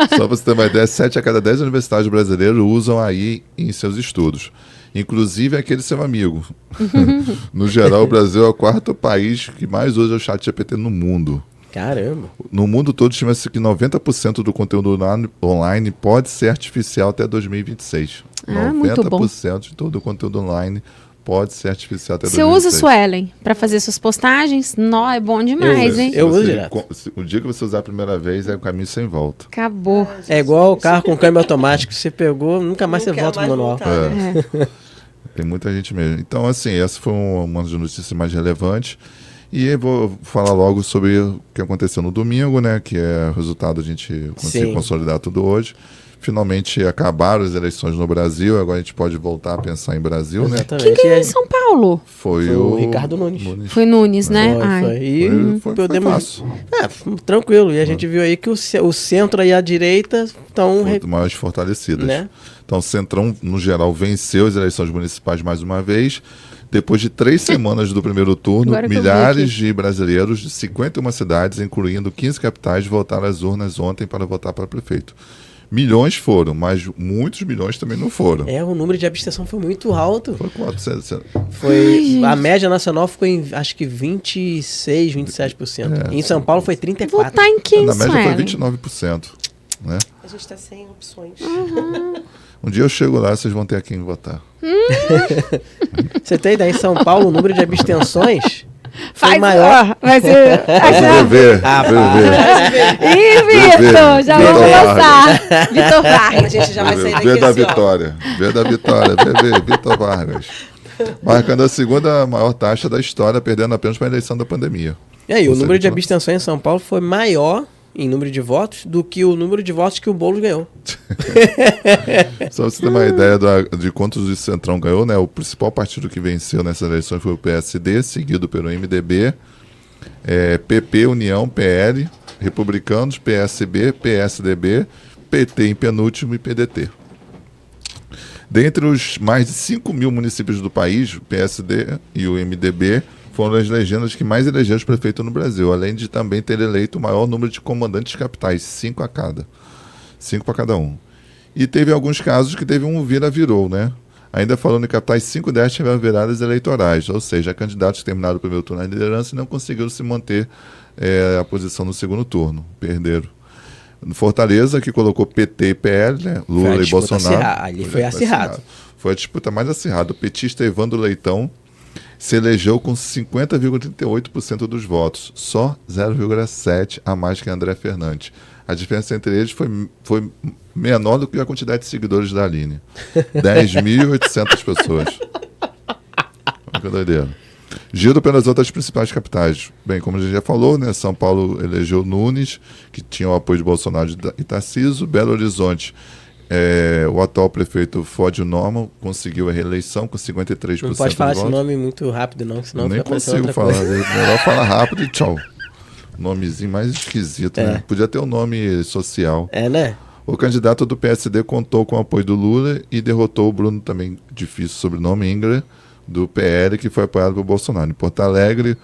Só para você ter uma ideia, 7 a cada 10 universitários brasileiros usam AI em seus estudos. Inclusive aquele seu amigo. No geral, o Brasil é o 4º país que mais usa o ChatGPT no mundo. Caramba. No mundo todo, estima-se que 90% do conteúdo online pode ser artificial até 2026. 90% de todo o conteúdo online pode ser artificial até 2026. Você usa, Suelen, para fazer suas postagens? Não, é bom demais, hein? Eu uso direto. O dia que você usar a primeira vez, é o caminho sem volta. Acabou. É igual o carro com câmbio automático. Você pegou, nunca mais você volta pro manual. Tem muita gente mesmo. Então, assim, essa foi uma das notícias mais relevantes. E eu vou falar logo sobre o que aconteceu no domingo, né? Que é o resultado, a gente conseguiu consolidar tudo hoje. Finalmente acabaram as eleições no Brasil, agora a gente pode voltar a pensar em Brasil, exatamente, né? Quem ganhou em São Paulo? Foi o Ricardo Nunes. Foi Nunes, né? Foi fácil. Tranquilo. E a gente viu aí que o centro e a direita estão... mais fortalecidas. Né? Então o Centrão, no geral, venceu as eleições municipais mais uma vez. Depois de 3 semanas do primeiro turno, milhares de brasileiros de 51 cidades, incluindo 15 capitais, voltaram às urnas ontem para votar para prefeito. Milhões foram, mas muitos milhões também não foram. O número de abstenção foi muito alto. Foi 400. A média nacional ficou em, acho que 26, 27%. Em São Paulo foi 34%. Votar em quem, Na média foi 29%. Né? A gente está sem opções. Um dia eu chego lá, vocês vão ter a quem votar. Você tem ideia, em São Paulo, o número de abstenções Foi maior. Vai ser... Ih, Vitor, já vamos lançar. Vitor Vargas. A gente já vai sair daqui V da assim, ó. Vitória. V da Vitória. Vitor Vargas. Marcando a segunda maior taxa da história, perdendo apenas para a eleição da pandemia. E aí, o número de abstenção em São Paulo foi maior em número de votos do que o número de votos que o Boulos ganhou. Só você ter uma ideia de quantos o Centrão ganhou, né? O principal partido que venceu nessas eleições foi o PSD, seguido pelo MDB, PP, União, PL, Republicanos, PSB, PSDB, PT em penúltimo e PDT. Dentre os mais de 5 mil municípios do país, o PSD e o MDB foram as legendas que mais elegeram os prefeitos no Brasil, além de também ter eleito o maior número de comandantes capitais, 5 para cada um. E teve alguns casos que teve um vira-virou, né? Ainda falando em capitais, 5 destas tiveram viradas eleitorais, ou seja, candidatos que terminaram o primeiro turno na liderança e não conseguiram se manter a posição no segundo turno, perderam. No Fortaleza, que colocou PT e PL, né? Lula e Bolsonaro. Ali foi acirrado. Foi a disputa mais acirrada. O petista Evandro Leitão se elegeu com 50,38% dos votos, só 0,7% a mais que André Fernandes. A diferença entre eles foi menor do que a quantidade de seguidores da Aline. 10.800 pessoas. Que doideira. Giro pelas outras principais capitais. Bem, como a gente já falou, né, São Paulo elegeu Nunes, que tinha o apoio de Bolsonaro e Tarcísio. Belo Horizonte, o atual prefeito Fódio Norman conseguiu a reeleição com 53% Não pode falar dos esse votos. nome muito rápido, não, senão Nem vai aparecer consigo outra falar. coisa. Melhor falar rápido e tchau. Nomezinho mais esquisito, né? Podia ter um nome social. Né? O candidato do PSD contou com o apoio do Lula e derrotou o Bruno, também difícil sobrenome, Ingler, do PL, que foi apoiado por Bolsonaro. Em Porto Alegre,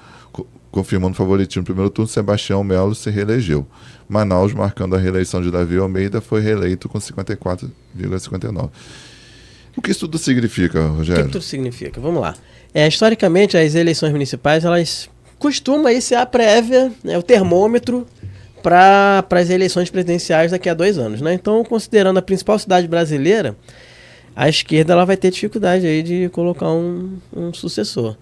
confirmando o favoritismo no primeiro turno, Sebastião Melo se reelegeu. Manaus, marcando a reeleição de Davi Almeida, foi reeleito com 54,59%. O que isso tudo significa, Rogério? O que tudo significa? Vamos lá. Historicamente, as eleições municipais, elas costumam aí ser a prévia, né, o termômetro para as eleições presidenciais daqui a 2 anos. Né? Então, considerando a principal cidade brasileira, a esquerda ela vai ter dificuldade aí de colocar um sucessor,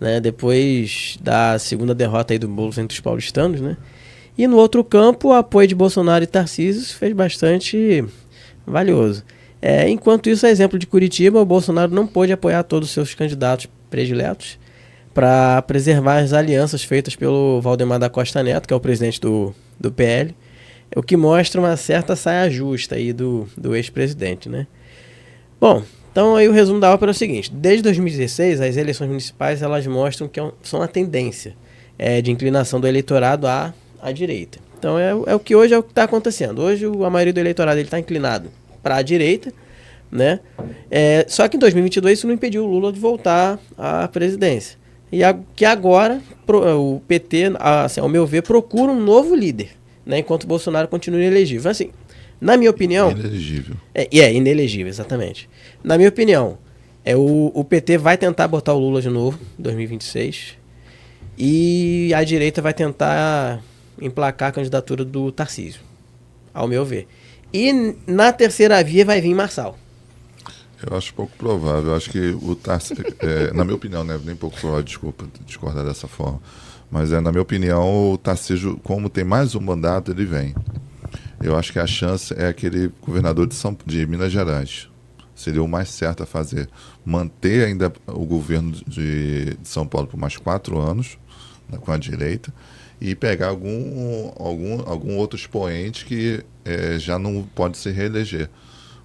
né? Depois da segunda derrota aí do Boulos entre os paulistanos, né? E no outro campo, o apoio de Bolsonaro e Tarcísio fez bastante valioso. Enquanto isso, a exemplo de Curitiba, o Bolsonaro não pôde apoiar todos os seus candidatos prediletos para preservar as alianças feitas pelo Valdemar da Costa Neto, que é o presidente do PL, o que mostra uma certa saia justa aí do ex-presidente, né? Bom, então aí o resumo da ópera é o seguinte: desde 2016, as eleições municipais elas mostram que são uma tendência de inclinação do eleitorado à direita. Então é o que hoje é o que está acontecendo. Hoje a maioria do eleitorado está inclinado para a direita, né? Só que em 2022 isso não impediu o Lula de voltar à presidência. E que agora o PT, assim, ao meu ver, procura um novo líder, né? Enquanto o Bolsonaro continua inelegível. Assim, na minha opinião... Inelegível. Inelegível, exatamente. Na minha opinião, o PT vai tentar botar o Lula de novo em 2026 e a direita vai tentar emplacar a candidatura do Tarcísio, ao meu ver. E na terceira via vai vir Marçal. Eu acho pouco provável. Eu acho que o Tarcísio, na minha opinião, né, nem pouco provável, desculpa discordar dessa forma, mas na minha opinião, o Tarcísio, como tem mais um mandato, ele vem. Eu acho que a chance é aquele governador de Minas Gerais. Seria o mais certo a fazer. Manter ainda o governo de São Paulo por mais 4 anos, né, com a direita, e pegar algum outro expoente que já não pode se reeleger.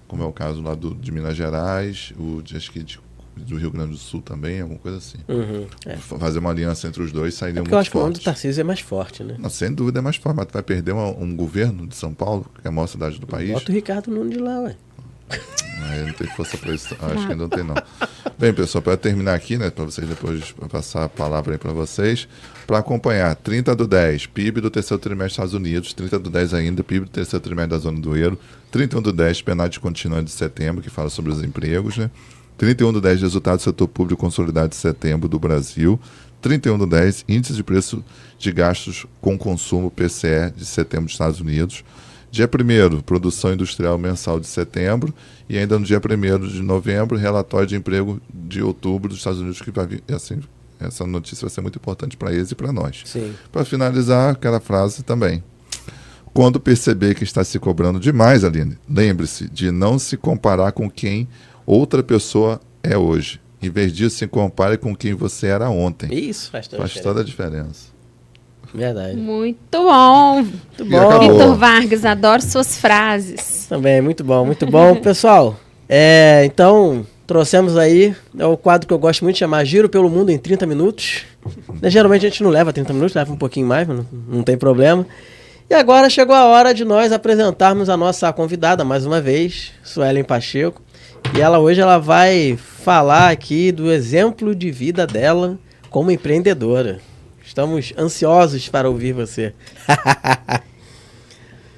Como é o caso lá de Minas Gerais, acho que do Rio Grande do Sul também, alguma coisa assim. Fazer uma aliança entre os dois sairia muito forte. Eu acho que o nome do Tarcísio é mais forte, né? Não, sem dúvida é mais forte, mas tu vai perder um governo de São Paulo, que é a maior cidade do país. Bota o Ricardo Nunes de lá, ué. Eu não tenho força para isso, acho que ainda não tem não. Bem, pessoal, para terminar aqui, né, para vocês depois passar a palavra aí para vocês, para acompanhar 30/10, PIB do terceiro trimestre dos Estados Unidos, 30/10 ainda, PIB do terceiro trimestre da zona do euro, 31/10, PNAD continuante de setembro, que fala sobre os empregos, né? 31/10, resultado do setor público consolidado de setembro do Brasil, 31/10, índice de preço de gastos com consumo PCE de setembro dos Estados Unidos, dia 1º, produção industrial mensal de setembro, e ainda no dia 1º de novembro, relatório de emprego de outubro dos Estados Unidos, que vai vir, assim Essa notícia vai ser muito importante para eles e para nós. Sim. Para finalizar, aquela frase também. Quando perceber que está se cobrando demais, Aline, lembre-se de não se comparar com quem outra pessoa é hoje. Em vez disso, se compare com quem você era ontem. Isso faz Toda a diferença. Verdade. Muito bom. Muito E bom. acabou. Vitor Vargas, adoro suas frases. Também, muito bom, muito bom. Pessoal, então, trouxemos aí o quadro que eu gosto muito de chamar Giro pelo Mundo em 30 minutos. Geralmente a gente não leva 30 minutos, leva um pouquinho mais, mas não tem problema. E agora chegou a hora de nós apresentarmos a nossa convidada, mais uma vez, Suelen Pacheco. E hoje ela vai falar aqui do exemplo de vida dela como empreendedora. Estamos ansiosos para ouvir você.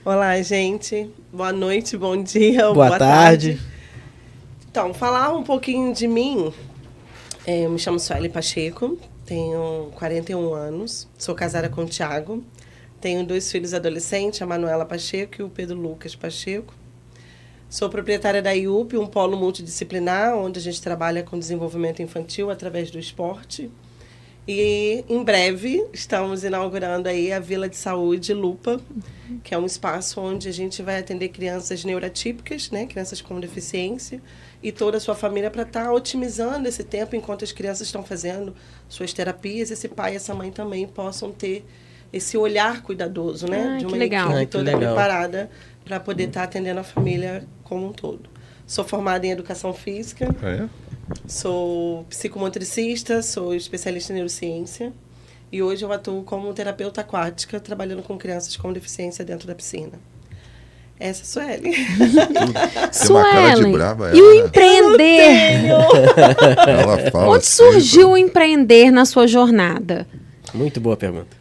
Olá, gente. Boa noite, bom dia, Boa tarde. Então, falar um pouquinho de mim. Eu me chamo Suelen Pacheco, tenho 41 anos, sou casada com o Thiago, tenho 2 filhos adolescentes, a Manuela Pacheco e o Pedro Lucas Pacheco. Sou proprietária da IUP, um polo multidisciplinar, onde a gente trabalha com desenvolvimento infantil através do esporte. E, em breve, estamos inaugurando aí a Vila de Saúde Lupa, que é um espaço onde a gente vai atender crianças neurotípicas, né, crianças com deficiência, e toda a sua família para estar otimizando esse tempo enquanto as crianças estão fazendo suas terapias, esse pai e essa mãe também possam ter esse olhar cuidadoso, né, de uma equipe toda preparada para poder estar atendendo a família como um todo. Sou formada em Educação Física. Sou psicomotricista, sou especialista em neurociência e hoje eu atuo como terapeuta aquática, trabalhando com crianças com deficiência dentro da piscina. Essa é a Suelen. Tem uma cara de brava, e o empreender? Ela fala Onde surgiu o empreender na sua jornada? Muito boa pergunta.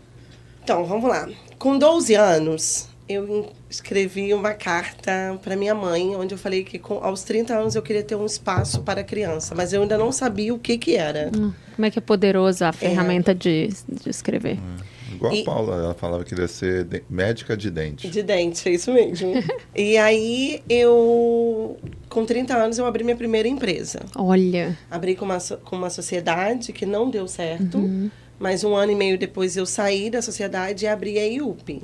Então, vamos lá. Com 12 anos, eu escrevi uma carta para minha mãe, onde eu falei que aos 30 anos eu queria ter um espaço para criança, mas eu ainda não sabia o que era. Como é que é poderoso a ferramenta de escrever? Igual a Paula, ela falava que queria ser médica de dente. De dente, é isso mesmo. E aí, com 30 anos, eu abri minha primeira empresa. Olha. Abri com uma sociedade que não deu certo, mas 1 ano e meio depois eu saí da sociedade e abri a IUP.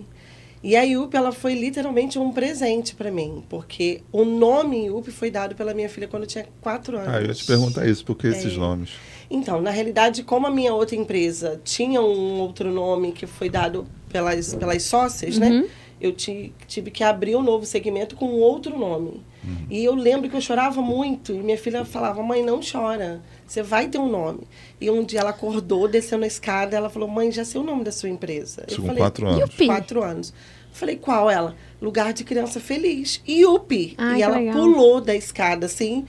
E a IUP, ela foi literalmente um presente para mim, porque o nome IUP foi dado pela minha filha quando eu tinha 4 anos. Eu ia te perguntar isso, por que esses nomes? Então, na realidade, como a minha outra empresa tinha um outro nome que foi dado pelas sócias, né? Eu tive que abrir um novo segmento com outro nome. E eu lembro que eu chorava muito, e minha filha falava, mãe, não chora, você vai ter um nome. E um dia ela acordou, desceu na escada, ela falou, mãe, já sei o nome da sua empresa. Isso eu com falei, 4 anos. Yupi. 4 anos. Eu falei, qual ela? Lugar de Criança Feliz. IUP. Ai, e ela legal. pulou da escada, assim,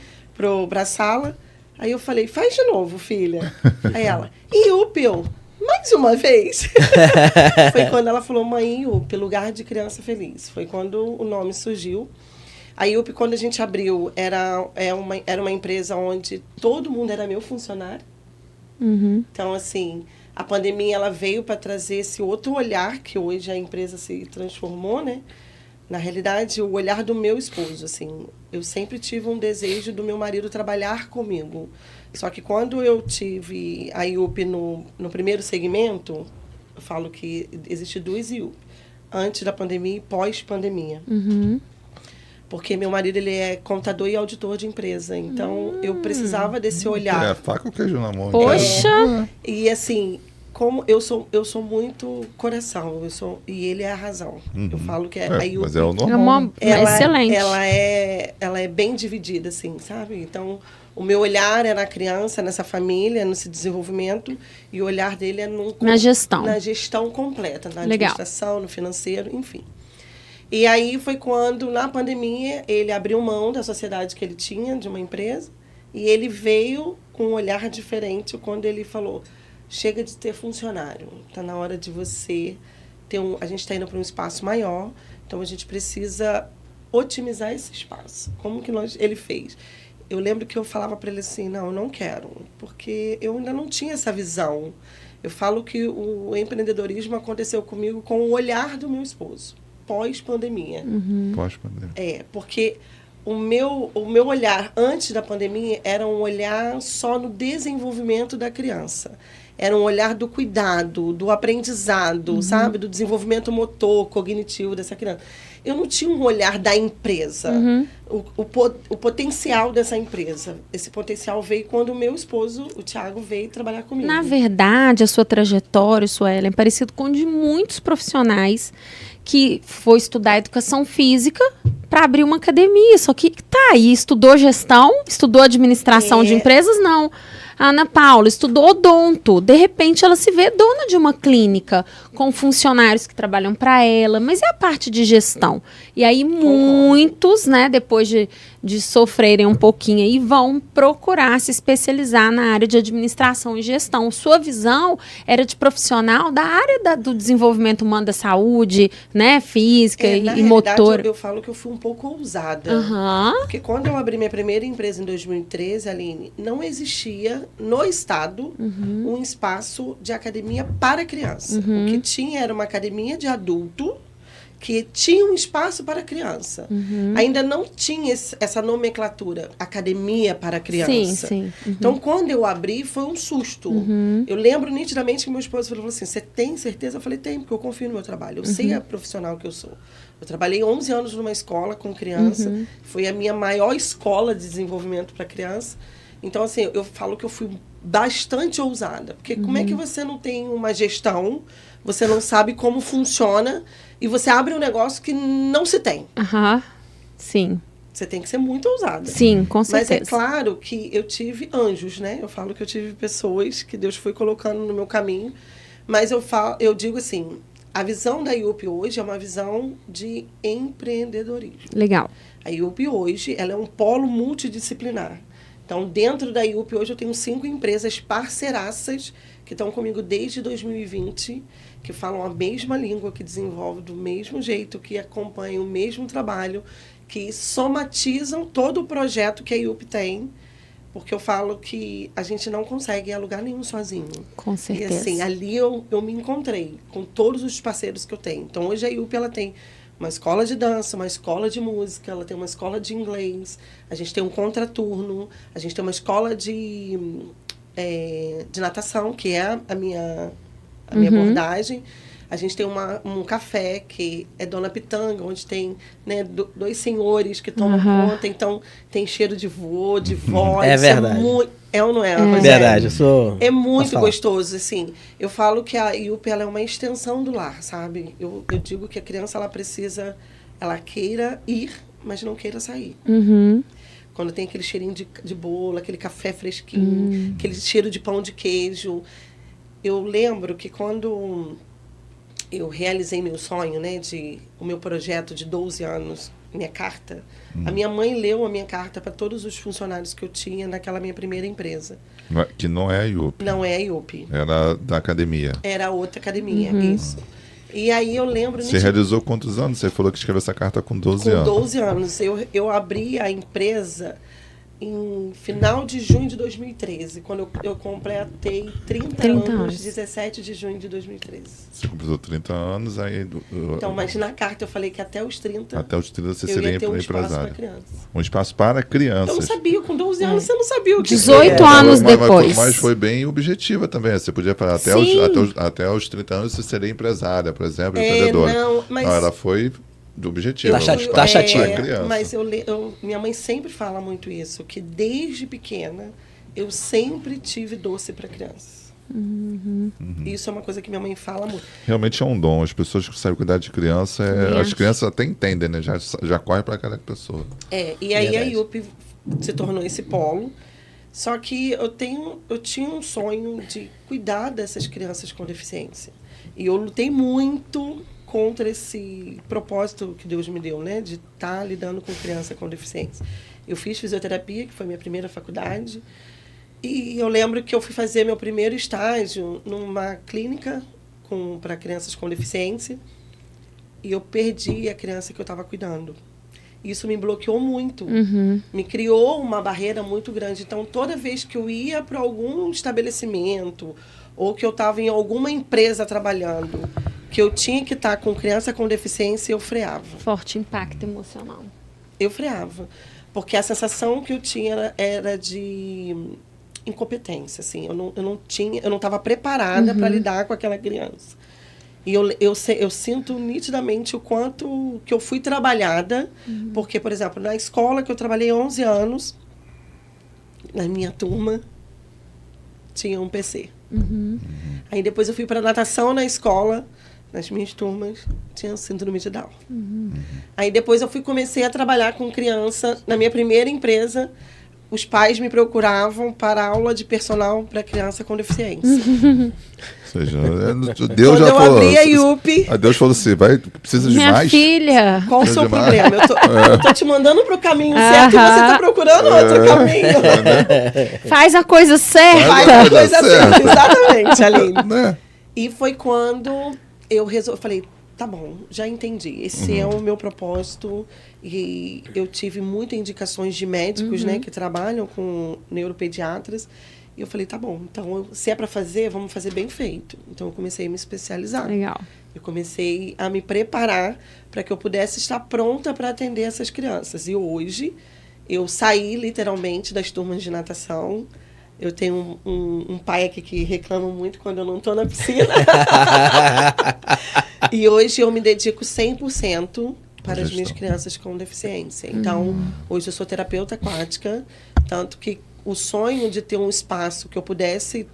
pra sala. Aí eu falei, faz de novo, filha. Aí ela, IUP, eu, mais uma vez. Foi quando ela falou, mãe, IUP, Lugar de Criança Feliz. Foi quando o nome surgiu. A IUP, quando a gente abriu, era uma empresa onde todo mundo era meu funcionário. Então, assim, a pandemia ela veio para trazer esse outro olhar, que hoje a empresa se transformou, né? Na realidade, o olhar do meu esposo, assim, eu sempre tive um desejo do meu marido trabalhar comigo. Só que quando eu tive a IUP no primeiro segmento, eu falo que existe 2 IUP, antes da pandemia e pós-pandemia. Porque meu marido, ele é contador e auditor de empresa, então eu precisava desse olhar. É a faca ou queijo na mão? Poxa! E assim, como eu sou muito coração, e ele é a razão. Eu falo que a IUP, Mas é o normal. Excelente. ela é bem dividida, assim, sabe? Então, o meu olhar é na criança, nessa família, nesse desenvolvimento, e o olhar dele é Na gestão. Na gestão completa, na Legal. administração, no financeiro, enfim. E aí foi quando, na pandemia, ele abriu mão da sociedade que ele tinha, de uma empresa, e ele veio com um olhar diferente quando ele falou, chega de ter funcionário, está na hora de você ter a gente está indo para um espaço maior, então a gente precisa otimizar esse espaço. Como que ele fez? Eu lembro que eu falava para ele assim, não, eu não quero, porque eu ainda não tinha essa visão. Eu falo que o empreendedorismo aconteceu comigo com o olhar do meu esposo, pós-pandemia. Pós-pandemia. Porque o meu olhar antes da pandemia era um olhar só no desenvolvimento da criança. era um olhar do cuidado, do aprendizado, sabe? Do desenvolvimento motor, cognitivo dessa criança. Eu não tinha um olhar da empresa, o potencial dessa empresa. Esse potencial veio quando o meu esposo, o Thiago, veio trabalhar comigo. Na verdade, a sua trajetória, Suelen, é parecido com de muitos profissionais que foi estudar educação física para abrir uma academia. Só que tá aí, estudou gestão, estudou administração de empresas, não. A Ana Paula estudou odonto. De repente, ela se vê dona de uma clínica com funcionários que trabalham para ela. Mas é a parte de gestão. E aí, muitos, né, depois de sofrerem um pouquinho aí, vão procurar se especializar na área de administração e gestão. Sua visão era de profissional da área do desenvolvimento humano da saúde, né, física e motor. Eu falo que eu fui um pouco ousada. Porque quando eu abri minha primeira empresa em 2013, Aline, não existia no estado um espaço de academia para criança. O que tinha era uma academia de adulto que tinha um espaço para criança. Ainda não tinha essa nomenclatura, academia para criança. Sim. Então, quando eu abri, foi um susto. Eu lembro nitidamente que meu esposo falou assim, você tem certeza? Eu falei, tenho, porque eu confio no meu trabalho. Eu sei a profissional que eu sou. Eu trabalhei 11 anos numa escola com criança. Foi a minha maior escola de desenvolvimento para criança. Então, assim, eu falo que eu fui bastante ousada. Porque como é que você não tem uma gestão, você não sabe como funciona e você abre um negócio que não se tem? Sim. Você tem que ser muito ousada. Sim, com certeza. Mas é claro que eu tive anjos, né? Eu falo que eu tive pessoas que Deus foi colocando no meu caminho. Mas eu digo assim, a visão da IUP hoje é uma visão de empreendedorismo. Legal. A IUP hoje, ela é um polo multidisciplinar. Então, dentro da IUP, hoje eu tenho 5 empresas parceiraças que estão comigo desde 2020, que falam a mesma língua, que desenvolvem do mesmo jeito, que acompanham o mesmo trabalho, que somatizam todo o projeto que a IUP tem, porque eu falo que a gente não consegue ir a lugar nenhum sozinho. Com certeza. E assim, ali eu me encontrei com todos os parceiros que eu tenho. Então, hoje a IUP, ela tem uma escola de dança, uma escola de música, ela tem uma escola de inglês, a gente tem um contraturno, a gente tem uma escola de natação, que é a minha abordagem. A gente tem um café, que é Dona Pitanga, onde tem, né, 2 senhores que tomam conta. Então, tem cheiro de vô, de vó. É verdade. É ou não é? Verdade, eu sou... É muito gostoso, assim. Eu falo que a IUP, ela é uma extensão do lar, sabe? Eu digo que a criança, ela queira ir, mas não queira sair. Quando tem aquele cheirinho de bolo, aquele café fresquinho, aquele cheiro de pão de queijo. Eu lembro que quando eu realizei meu sonho, né, o meu projeto de 12 anos, minha carta, a minha mãe leu a minha carta para todos os funcionários que eu tinha naquela minha primeira empresa. Que não é a IUP. Não é a IUP. Era da academia. Era outra academia, isso. E aí eu lembro... Você realizou quantos anos? Você falou que escreveu essa carta com 12 anos. Com 12 anos. Eu abri a empresa em final de junho de 2013, quando eu completei 30 anos, 17 de junho de 2013. Você completou 30 anos, aí... Então, mas na carta eu falei que até os 30... Até os 30 você seria um empresário. Espaço um espaço para crianças. Eu não sabia, com 12 anos você não sabia o que 18 anos depois. Mas foi bem objetiva também. Você podia falar, até os 30 anos você seria empresária, por exemplo, empreendedora. Não, mas... Não, ela foi do objetivo. Taxativa. Mas minha mãe sempre fala muito isso, que desde pequena eu sempre tive doce para crianças. Isso é uma coisa que minha mãe fala muito. Realmente é um dom. As pessoas que sabem cuidar de criança, as crianças até entendem, né? Já correm para aquela pessoa. E aí a IUP se tornou esse polo. Só que eu tinha um sonho de cuidar dessas crianças com deficiência. E eu lutei muito contra esse propósito que Deus me deu, né? De estar lidando com criança com deficiência. Eu fiz fisioterapia, que foi minha primeira faculdade. E eu lembro que eu fui fazer meu primeiro estágio numa clínica para crianças com deficiência. E eu perdi a criança que eu estava cuidando. Isso me bloqueou muito. Me criou uma barreira muito grande. Então, toda vez que eu ia para algum estabelecimento ou que eu estava em alguma empresa trabalhando, que eu tinha que estar com criança com deficiência, eu freava. Forte impacto emocional. Eu freava. Porque a sensação que eu tinha era de incompetência, assim. Eu não estava preparada para lidar com aquela criança. E eu sinto nitidamente o quanto que eu fui trabalhada, porque, por exemplo, na escola que eu trabalhei 11 anos, na minha turma, tinha um PC. Aí depois eu fui para natação na escola, nas minhas turmas, tinha síndrome de Down. Aí depois comecei a trabalhar com criança. Na minha primeira empresa, os pais me procuravam para aula de personal para criança com deficiência. Ou seja, Deus Quando já eu falou. abri a IUP... Deus falou assim, precisa de Minha mais? filha. Qual o seu demais. problema? Eu tô te mandando pro caminho certo e você tá procurando outro caminho. Faz a coisa certa. Faz uma coisa certa. assim, exatamente, Aline. Né? E foi quando eu falei, tá bom, já entendi. Esse é o meu propósito. E eu tive muitas indicações de médicos, né, que trabalham com neuropediatras. E eu falei, tá bom, então se é para fazer, vamos fazer bem feito. Então eu comecei a me especializar. Legal. Eu comecei a me preparar para que eu pudesse estar pronta para atender essas crianças. E hoje eu saí literalmente das turmas de natação. Eu tenho um pai aqui que reclama muito quando eu não estou na piscina. E hoje eu me dedico 100% para as minhas crianças com deficiência. Então, hoje eu sou terapeuta aquática, tanto que o sonho de ter um espaço que eu pudesse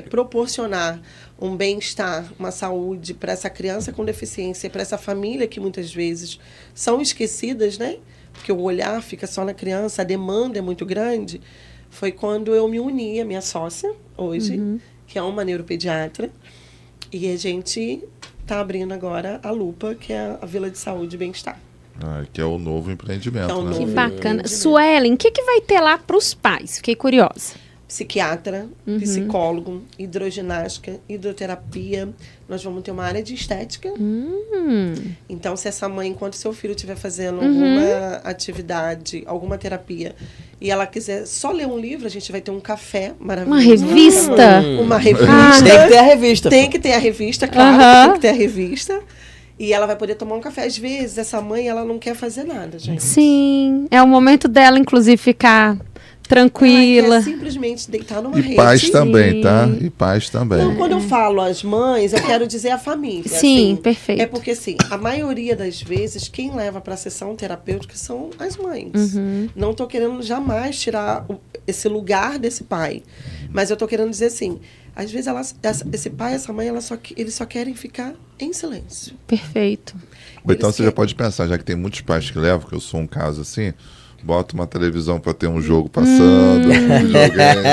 proporcionar um bem-estar, uma saúde para essa criança com deficiência, para essa família que muitas vezes são esquecidas, né? Porque o olhar fica só na criança, a demanda é muito grande. Foi quando eu me uni à minha sócia, hoje, que é uma neuropediatra, e a gente está abrindo agora a Lupa, que é a Vila de Saúde e Bem-Estar. Que é o novo empreendimento, É o né? novo Que bacana. empreendimento. Suelen, o que vai ter lá para os pais? Fiquei curiosa. Psiquiatra, psicólogo, hidroginástica, hidroterapia. Nós vamos ter uma área de estética. Então, se essa mãe, enquanto seu filho estiver fazendo alguma atividade, alguma terapia, e ela quiser só ler um livro, a gente vai ter um café maravilhoso. Uma revista? Uma revista. Tem que ter a revista. Tem pô. que ter a revista, claro, tem que ter a revista. E ela vai poder tomar um café. Às vezes, essa mãe, ela não quer fazer nada, gente. Sim. É o momento dela, inclusive, ficar tranquila. Ela quer simplesmente deitar numa rede. E pais também, Sim. tá? E pais também. Não, quando eu falo as mães, eu quero dizer a família. Sim, assim. perfeito. É porque, assim, a maioria das vezes, quem leva para a sessão terapêutica são as mães. Não estou querendo jamais tirar esse lugar desse pai. Mas eu estou querendo dizer assim, às vezes esse pai, essa mãe, eles só querem ficar em silêncio. Perfeito. Ou então Eles você já querem- pode pensar, já que tem muitos pais que levam, que eu sou um caso assim, bota uma televisão para ter um jogo passando, um videogame.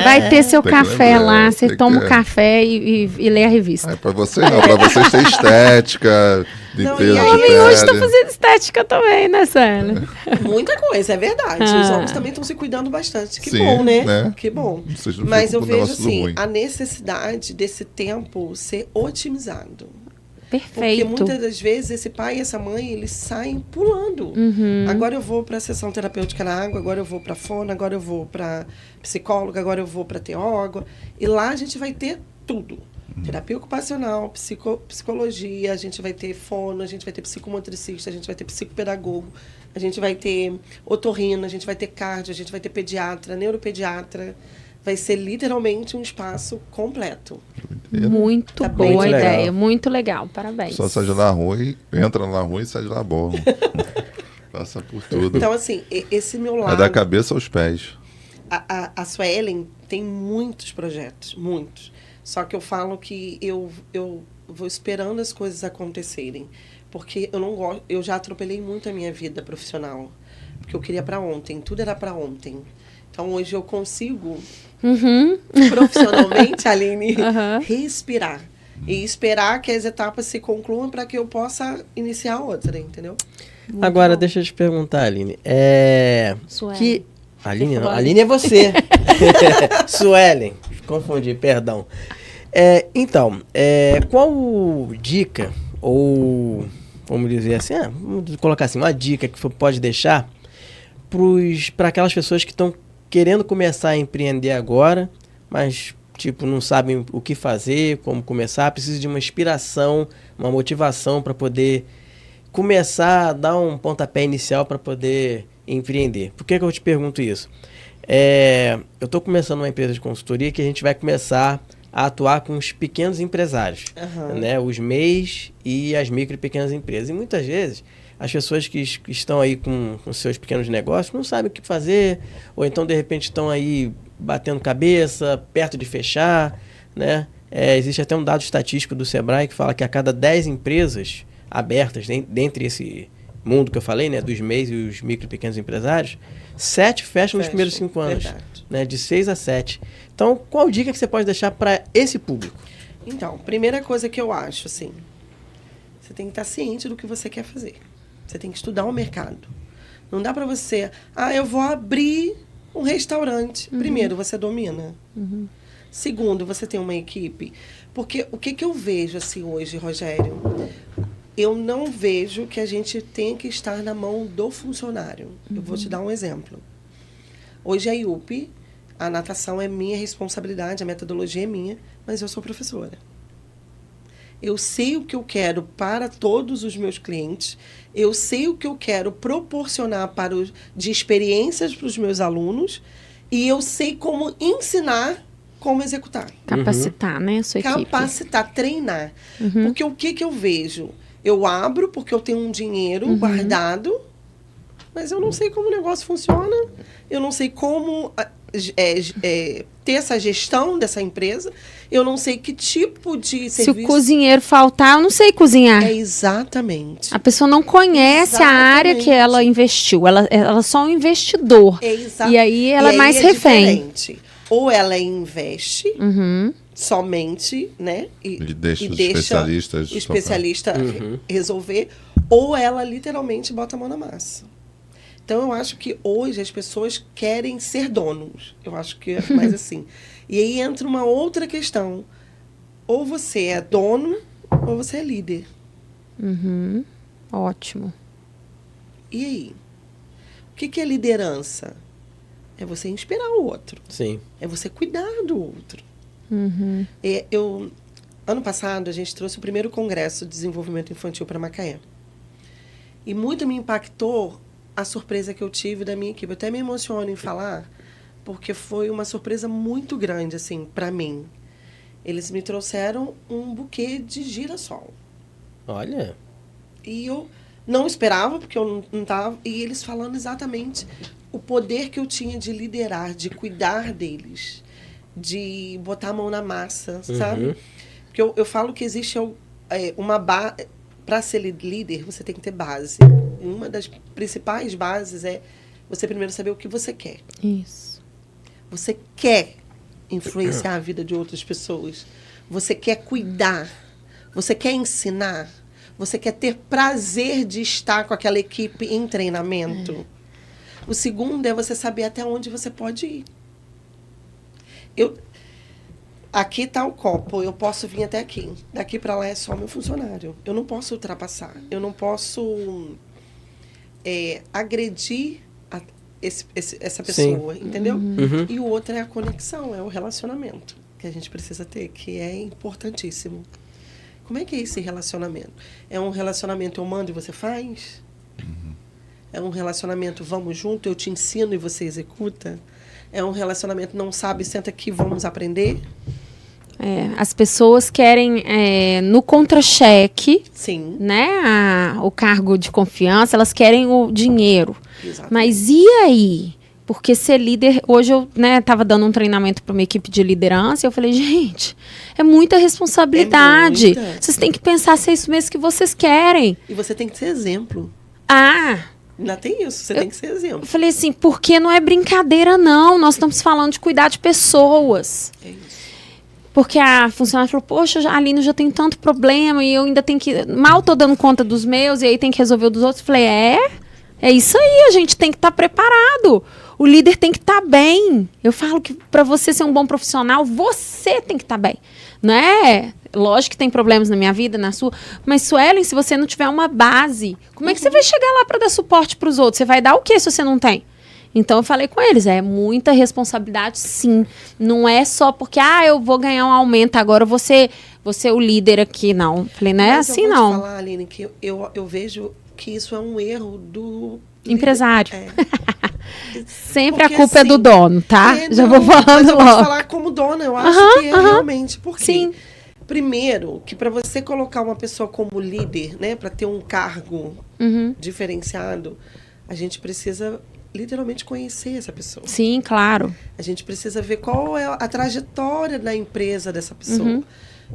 Vai ter seu Tem que café lembrar, lá, você tem toma que- o café e lê a revista. Aí para vocês não, para vocês tem estética, Não, limpeza e de aí- pele. Hoje tá fazendo estética também, né, Suelen? Muita coisa, é verdade. Ah. Os homens também estão se cuidando bastante. Que Sim, bom, né? né? Que bom. Vocês não Mas ficam eu com o vejo, negócio do assim, ruim. a necessidade desse tempo ser otimizado. Porque Perfeito. muitas das vezes esse pai e essa mãe, eles saem pulando. Agora eu vou para a sessão terapêutica na água, agora eu vou para fono, agora eu vou para psicóloga, agora eu vou para teóloga. E lá a gente vai ter tudo. Terapia ocupacional, psicologia, a gente vai ter fono, a gente vai ter psicomotricista, a gente vai ter psicopedagogo, a gente vai ter otorrino, a gente vai ter cardio, a gente vai ter pediatra, neuropediatra. Vai ser literalmente um espaço completo. Muito Tá bem boa legal. ideia, muito legal. Parabéns. Só sai de lá ruim, entra lá ruim e sai de lá bom. Passa por tudo. Então, assim, esse meu É lado... da cabeça aos pés. A Suelen tem muitos projetos, muitos. Só que eu falo que eu vou esperando as coisas acontecerem. Porque eu não gosto, eu já atropelei muito a minha vida profissional. Porque eu queria para ontem, tudo era para ontem. Então hoje eu consigo, profissionalmente, Aline, respirar. E esperar que as etapas se concluam para que eu possa iniciar outra, entendeu? Agora, deixa eu te perguntar, Aline. Suelen. Que... Aline não, falou Aline é você. Suelen, confundi, perdão. Então, qual dica, ou vamos dizer assim, vamos colocar assim, uma dica que você pode deixar para aquelas pessoas que estão querendo começar a empreender agora, mas tipo, não sabem o que fazer, como começar, precisa de uma inspiração, uma motivação para poder começar a dar um pontapé inicial para poder empreender. Por que eu te pergunto isso? Eu estou começando uma empresa de consultoria que a gente vai começar a atuar com os pequenos empresários, né? Os MEIs e as micro e pequenas empresas. E muitas vezes as pessoas que estão aí com seus pequenos negócios não sabem o que fazer, ou então de repente estão aí batendo cabeça, perto de fechar, né? Existe até um dado estatístico do Sebrae que fala que a cada 10 empresas abertas, dentre esse mundo que eu falei, né, dos MEIs e os micro e pequenos empresários, 7 fecham nos primeiros 5 anos, né, de 6 a 7. Então, qual dica que você pode deixar para esse público? Então, primeira coisa que eu acho, assim, você tem que estar ciente do que você quer fazer. Você tem que estudar o mercado. Não dá para você, eu vou abrir um restaurante. Primeiro, você domina. Segundo, você tem uma equipe. Porque o que eu vejo assim hoje, Rogério? Eu não vejo que a gente tem que estar na mão do funcionário. Eu vou te dar um exemplo. Hoje a IUP, a natação é minha responsabilidade, a metodologia é minha, mas eu sou professora. Eu sei o que eu quero para todos os meus clientes, eu sei o que eu quero proporcionar de experiências para os meus alunos e eu sei como ensinar, como executar. Capacitar, né, a sua equipe. Capacitar, treinar. Porque o que eu vejo? Eu abro porque eu tenho um dinheiro guardado, mas eu não sei como o negócio funciona, eu não sei como ter essa gestão dessa empresa, eu não sei que tipo de serviço... Se o cozinheiro faltar, eu não sei cozinhar. Exatamente. A pessoa não conhece a área que ela investiu, ela é só um investidor. E aí ela é mais refém. Diferente. Ou ela investe... somente, né? E deixa o especialista resolver, ou ela literalmente bota a mão na massa. Então, eu acho que hoje as pessoas querem ser donos. Eu acho que é mais assim. E aí entra uma outra questão. Ou você é dono, ou você é líder. Ótimo. E aí? O que é liderança? É você inspirar o outro. Sim. É você cuidar do outro. Ano passado, a gente trouxe o primeiro congresso de desenvolvimento infantil para Macaé. E muito me impactou a surpresa que eu tive da minha equipe. Eu até me emociono em falar, porque foi uma surpresa muito grande, assim, para mim. Eles me trouxeram um buquê de girassol. Olha. E eu não esperava, porque eu não estava... E eles falando exatamente o poder que eu tinha de liderar, de cuidar deles, de botar a mão na massa, sabe? Porque eu falo que existe uma base... Para ser líder, você tem que ter base. E uma das principais bases é você primeiro saber o que você quer. Isso. Você quer influenciar a vida de outras pessoas. Você quer cuidar. Você quer ensinar. Você quer ter prazer de estar com aquela equipe em treinamento. O segundo é você saber até onde você pode ir. Aqui está o copo, eu posso vir até aqui. Daqui para lá é só meu funcionário. Eu não posso ultrapassar. Eu não posso agredir essa pessoa, entendeu? E o outro é a conexão, é o relacionamento que a gente precisa ter, que é importantíssimo. Como é que é esse relacionamento? É um relacionamento eu mando e você faz? É um relacionamento vamos junto, eu te ensino e você executa? É um relacionamento não sabe, senta aqui, vamos aprender? As pessoas querem, no contra-cheque, Sim. Né, o cargo de confiança, elas querem o dinheiro. Exatamente. Mas e aí? Porque ser líder... Hoje eu estava dando um treinamento para uma equipe de liderança e eu falei, gente, é muita responsabilidade. Vocês têm que pensar se é isso mesmo que vocês querem. E você tem que ser exemplo. Ainda tem isso, você tem que ser exemplo. Eu falei assim, porque não é brincadeira, não. Nós estamos falando de cuidar de pessoas. É isso. Porque a funcionária falou, poxa, Aline, eu já tenho tanto problema e eu ainda tenho que... Mal estou dando conta dos meus e aí tem que resolver o dos outros. Eu falei, é isso aí, a gente tem que estar preparado. O líder tem que estar bem. Eu falo que para você ser um bom profissional, você tem que estar bem. Não é... Lógico que tem problemas na minha vida, na sua. Mas, Suelen, se você não tiver uma base, como é que você vai chegar lá para dar suporte para os outros? Você vai dar o quê se você não tem? Então, eu falei com eles, é muita responsabilidade, sim. Não é só porque, eu vou ganhar um aumento agora, eu vou ser o líder aqui, não. Eu falei, não é assim, não. Eu vou te falar, Aline, que eu vejo que isso é um erro do... Empresário. Sempre Porque, a culpa é do assim, dono, tá? Já não, vou mas falando eu vou te logo. falar como dona, eu acho que é realmente. Porque, Sim. primeiro, que para você colocar uma pessoa como líder, né, para ter um cargo diferenciado, a gente precisa literalmente conhecer essa pessoa. Sim, claro. A gente precisa ver qual é a trajetória da empresa dessa pessoa.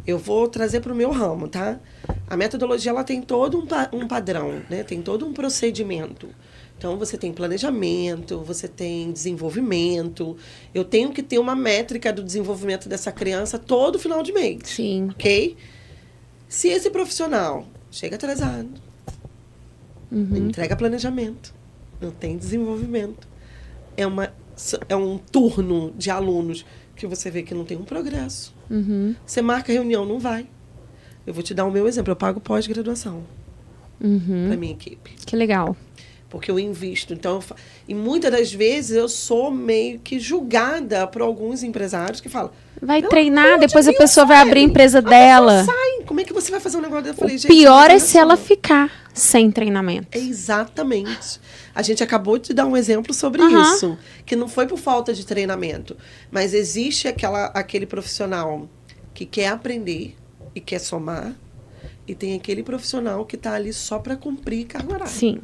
Eu vou trazer para o meu ramo, tá? A metodologia ela tem todo um padrão, né? Tem todo um procedimento. Então, você tem planejamento, você tem desenvolvimento. Eu tenho que ter uma métrica do desenvolvimento dessa criança todo final de mês. Sim. Ok? Se esse profissional chega atrasado, não entrega planejamento, não tem desenvolvimento, é um turno de alunos que você vê que não tem um progresso. Você marca reunião, não vai. Eu vou te dar o meu exemplo. Eu pago pós-graduação para minha equipe. Que legal. Porque eu invisto. Então, e muitas das vezes eu sou meio que julgada por alguns empresários que falam... Vai "Pelo treinar, amor de depois a Deus, pessoa vai abrir a empresa dela. Sai. Como é que você vai fazer um negócio desse? Eu falei, O gente, pior não é se ela assim. ficar sem treinamento. Exatamente. A gente acabou de dar um exemplo sobre isso. Que não foi por falta de treinamento. Mas existe aquele profissional que quer aprender e quer somar. E tem aquele profissional que está ali só para cumprir carga horária. Sim.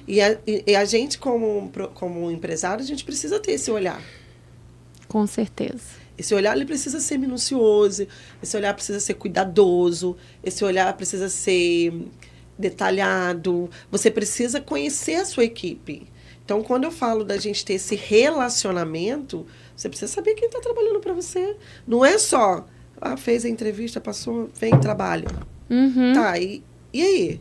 E a gente, como empresário, a gente precisa ter esse olhar. Com certeza. Esse olhar ele precisa ser minucioso, esse olhar precisa ser cuidadoso, esse olhar precisa ser detalhado. Você precisa conhecer a sua equipe. Então, quando eu falo da gente ter esse relacionamento, você precisa saber quem está trabalhando para você. Não é só, fez a entrevista, passou, vem, trabalha. Tá, e aí?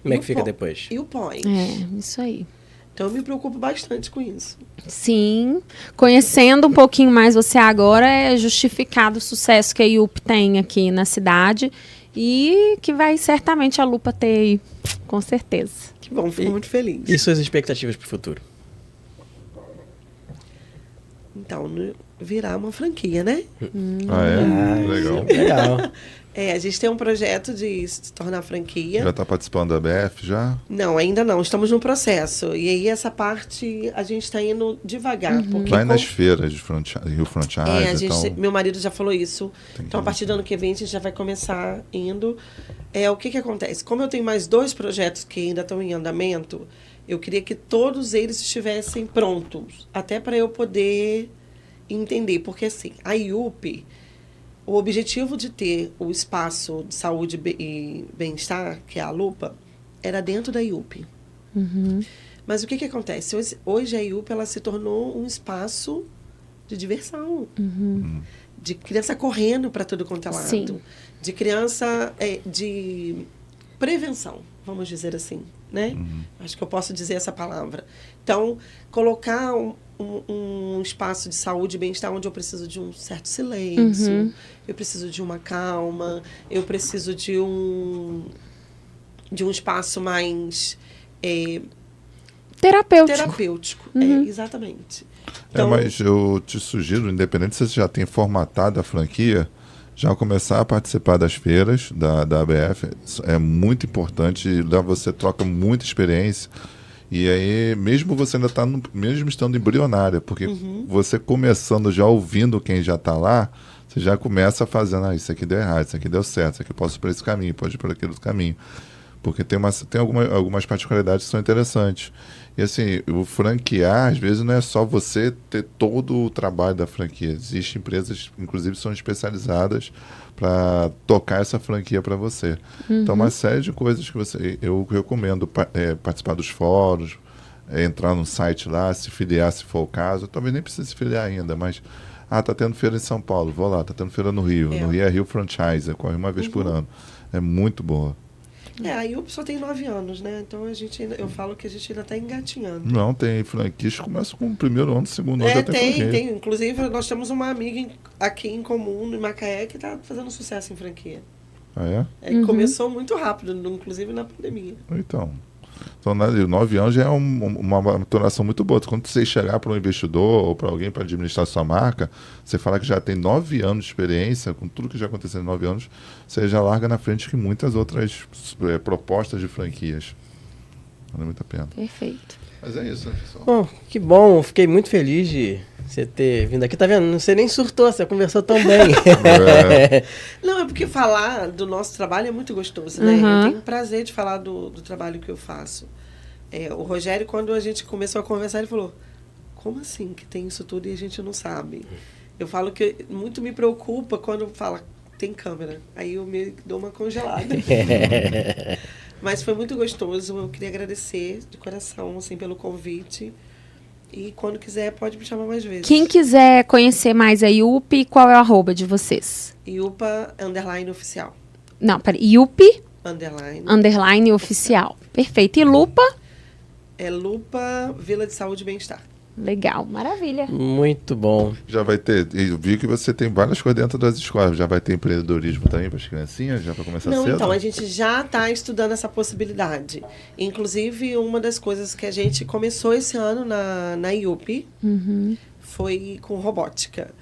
Como é que fica depois? E o pós? É, isso aí. Então, eu me preocupo bastante com isso. Sim. Conhecendo um pouquinho mais você agora, é justificado o sucesso que a IUP tem aqui na cidade e que vai certamente a Lupa ter aí, com certeza. Que bom, fico muito feliz. E suas expectativas para o futuro? Então, virar uma franquia, né? Legal. Legal. A gente tem um projeto de se tornar franquia. Já está participando da BF, já? Não, ainda não. Estamos no processo. E aí, essa parte, a gente está indo devagar. Porque Vai nas feiras de Rio Franchise, então... Meu marido já falou isso. Entendi. Então, a partir do ano que vem, a gente já vai começar indo. O que acontece? Como eu tenho mais 2 projetos que ainda estão em andamento, eu queria que todos eles estivessem prontos. Até para eu poder entender. Porque, assim, a IUP... O objetivo de ter o espaço de saúde e bem-estar, que é a Lupa, era dentro da IUP. Mas o que acontece? Hoje a IUP ela se tornou um espaço de diversão. De criança correndo para tudo quanto é lado. Sim. De criança de prevenção, vamos dizer assim. Né? Acho que eu posso dizer essa palavra. Então, colocar um espaço de saúde e bem-estar onde eu preciso de um certo silêncio, eu preciso de uma calma, eu preciso de um espaço mais terapêutico. Exatamente. Então, mas eu te sugiro, independente se você já tem formatado a franquia, já começar a participar das feiras da ABF. É muito importante, lá você troca muita experiência. E aí, mesmo você ainda está, mesmo estando embrionária, porque você começando já ouvindo quem já está lá, você já começa fazendo, isso aqui deu errado, isso aqui deu certo, isso aqui eu posso ir por esse caminho, pode ir por aquele outro caminho. Porque tem algumas particularidades que são interessantes. E assim, o franquear, às vezes, não é só você ter todo o trabalho da franquia. Existem empresas, inclusive, são especializadas para tocar essa franquia para você. Então, uma série de coisas que eu recomendo participar dos fóruns, entrar no site lá, se filiar se for o caso. Talvez nem precise se filiar ainda, mas tá tendo feira em São Paulo, vou lá, tá tendo feira no Rio. No Rio é Rio Franchise, corre uma vez por ano. É muito boa. a IUP só tem 9 anos, né? Então eu falo que a gente ainda está engatinhando. Não, tem franquias que começam com o primeiro ano, segundo ano já tem. Tem. Inclusive, nós temos uma amiga aqui em comum, em Macaé, que está fazendo sucesso em franquia. Ah, é? Começou muito rápido, inclusive na pandemia. Então 9 anos já é uma maturação muito boa. Quando você chegar para um investidor ou para alguém para administrar sua marca, você fala que já tem 9 anos de experiência, com tudo que já aconteceu em 9 anos, você já larga na frente que muitas outras propostas de franquias. Vale muito a pena. Perfeito. Mas é isso, né, pessoal? Bom, que bom. Fiquei muito feliz de você ter vindo aqui. Tá vendo? Você nem surtou, você conversou tão bem. Não, é porque falar do nosso trabalho é muito gostoso, né? Uhum. Eu tenho prazer de falar do trabalho que eu faço. O Rogério, quando a gente começou a conversar, ele falou, como assim que tem isso tudo e a gente não sabe? Eu falo que muito me preocupa quando fala, tem câmera. Aí eu me dou uma congelada. Mas foi muito gostoso. Eu queria agradecer de coração, assim, pelo convite. E quando quiser, pode me chamar mais vezes. Quem quiser conhecer mais a IUP, qual é o arroba de vocês? IUPA_oficial. Não, peraí. IUP _oficial. Perfeito. E Lupa? É Lupa Vila de Saúde e Bem-Estar. Legal, maravilha. Muito bom. Já vai ter, eu vi que você tem várias coisas dentro das escolas, já vai ter empreendedorismo também para as criancinhas, já para começar Não, cedo? então, a gente já está estudando essa possibilidade. Inclusive, uma das coisas que a gente começou esse ano na IUP foi com robótica.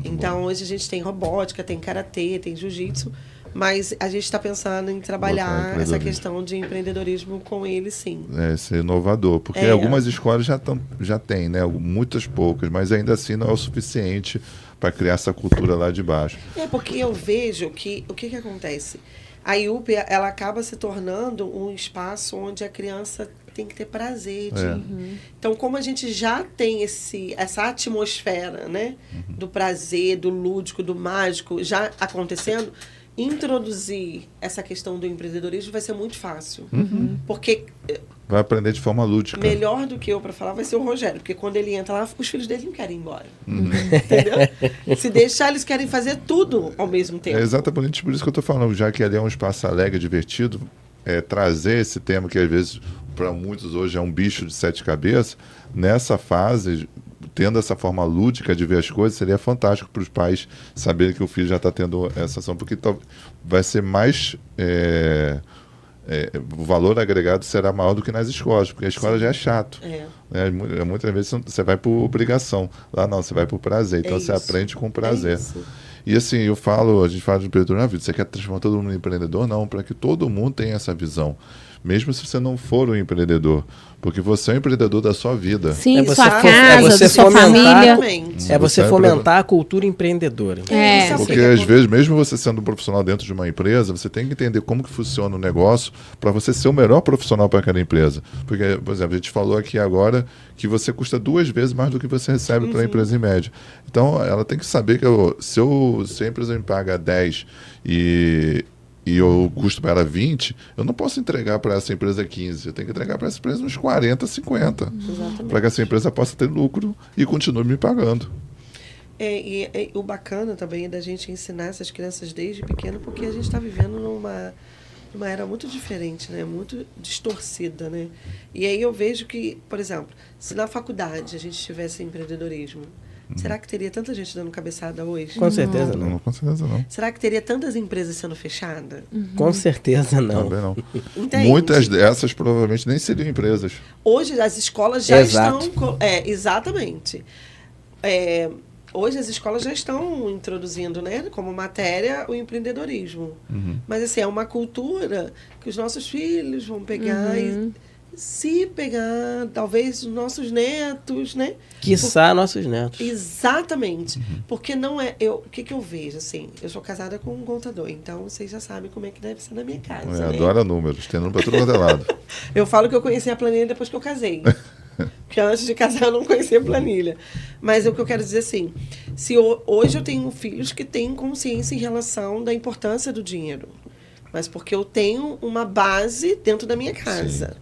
Então, hoje a gente tem robótica, tem karatê, tem jiu-jitsu, mas a gente está pensando em trabalhar essa questão de empreendedorismo com eles, sim. Ser inovador, porque algumas escolas já têm, né? Muitas poucas, mas ainda assim não é o suficiente para criar essa cultura lá de baixo. Porque eu vejo que o que acontece? A IUP, ela acaba se tornando um espaço onde a criança tem que ter prazer de Então, como a gente já tem essa atmosfera, né? Do prazer, do lúdico, do mágico já acontecendo, introduzir essa questão do empreendedorismo vai ser muito fácil. Porque vai aprender de forma lúdica. Melhor do que eu para falar vai ser o Rogério, porque quando ele entra lá, os filhos dele não querem ir embora. Entendeu? Se deixar, eles querem fazer tudo ao mesmo tempo. É exatamente por isso que eu estou falando, já que ali é um espaço alegre, divertido, trazer esse tema que às vezes para muitos hoje é um bicho de 7 cabeças, nessa fase, tendo essa forma lúdica de ver as coisas, seria fantástico para os pais saberem que o filho já está tendo essa ação, porque vai ser mais... o valor agregado será maior do que nas escolas, porque a escola já é chato. Muitas vezes você vai por obrigação. Lá não, você vai por prazer. Então você aprende com prazer. E assim, a gente fala de empreendedor na vida. Você quer transformar todo mundo em empreendedor? Não, para que todo mundo tenha essa visão. Mesmo se você não for um empreendedor. Porque você é um empreendedor da sua vida. Sim, sua casa, da sua família. É você fomentar a cultura empreendedora. Porque às vezes, mesmo você sendo um profissional dentro de uma empresa, você tem que entender como que funciona o negócio para você ser o melhor profissional para aquela empresa. Porque, por exemplo, a gente falou aqui agora que você custa 2 vezes mais do que você recebe para a empresa em média. Então, ela tem que saber que se a empresa me paga 10 e o custo para ela 20, eu não posso entregar para essa empresa 15. Eu tenho que entregar para essa empresa uns 40, 50. Para que essa empresa possa ter lucro e continue me pagando. E o bacana também é da gente ensinar essas crianças desde pequeno, porque a gente está vivendo numa era muito diferente, né? Muito distorcida, né? E aí eu vejo que, por exemplo, se na faculdade a gente tivesse empreendedorismo, será que teria tanta gente dando cabeçada hoje? Com certeza não. Com certeza não. Será que teria tantas empresas sendo fechadas? Com certeza não. Também não. Entende? Muitas dessas provavelmente nem seriam empresas. Hoje as escolas já estão... Exatamente. Hoje as escolas já estão introduzindo, né, como matéria o empreendedorismo. Mas assim, é uma cultura que os nossos filhos vão pegar e se pegar, talvez os nossos netos, né? Quiçá nossos netos. Exatamente. Porque não é... O que eu vejo, assim? Eu sou casada com um contador, então vocês já sabem como é que deve ser na minha casa. Né? Adora números, tem número para tudo quanto é lado. Eu falo que eu conheci a planilha depois que eu casei. Porque antes de casar eu não conhecia a planilha. Mas o que eu quero dizer assim, se hoje eu tenho filhos que têm consciência em relação da importância do dinheiro, mas porque eu tenho uma base dentro da minha casa.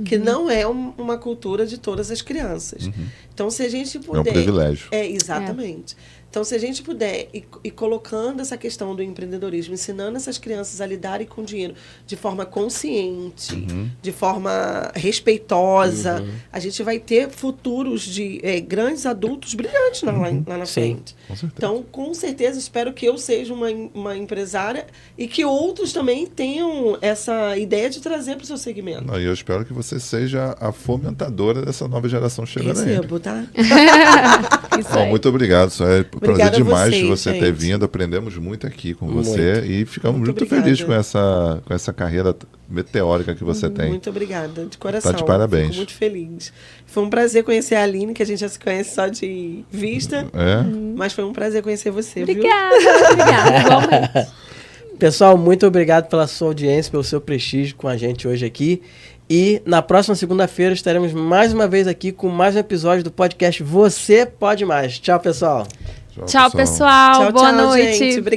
Que não é uma cultura de todas as crianças. Então, se a gente puder... É um privilégio. Exatamente. Então, se a gente puder ir colocando essa questão do empreendedorismo, ensinando essas crianças a lidarem com o dinheiro de forma consciente, de forma respeitosa, a gente vai ter futuros de grandes adultos brilhantes lá na frente. Então, com certeza, espero que eu seja uma empresária e que outros também tenham essa ideia de trazer para o seu segmento. E eu espero que você seja a fomentadora dessa nova geração chegando aí. Recebo, tá? Isso Bom, aí. muito obrigado, Sueli. Prazer Obrigada a demais de vocês, você ter gente. vindo. Aprendemos muito aqui com Muito. você e ficamos Muito muito obrigada. felizes com essa carreira meteórica que você tem. Muito obrigada, de coração. Tá de parabéns. Fico muito feliz. Foi um prazer conhecer a Aline, que a gente já se conhece só de vista. É? Mas foi um prazer conhecer você, viu? Obrigada, igualmente. Pessoal, muito obrigado pela sua audiência, pelo seu prestígio com a gente hoje aqui. E na próxima segunda-feira estaremos mais uma vez aqui com mais um episódio do podcast Você Pode Mais. Tchau, pessoal. Tchau, pessoal. Tchau, Boa tchau, noite. gente. Obrigada.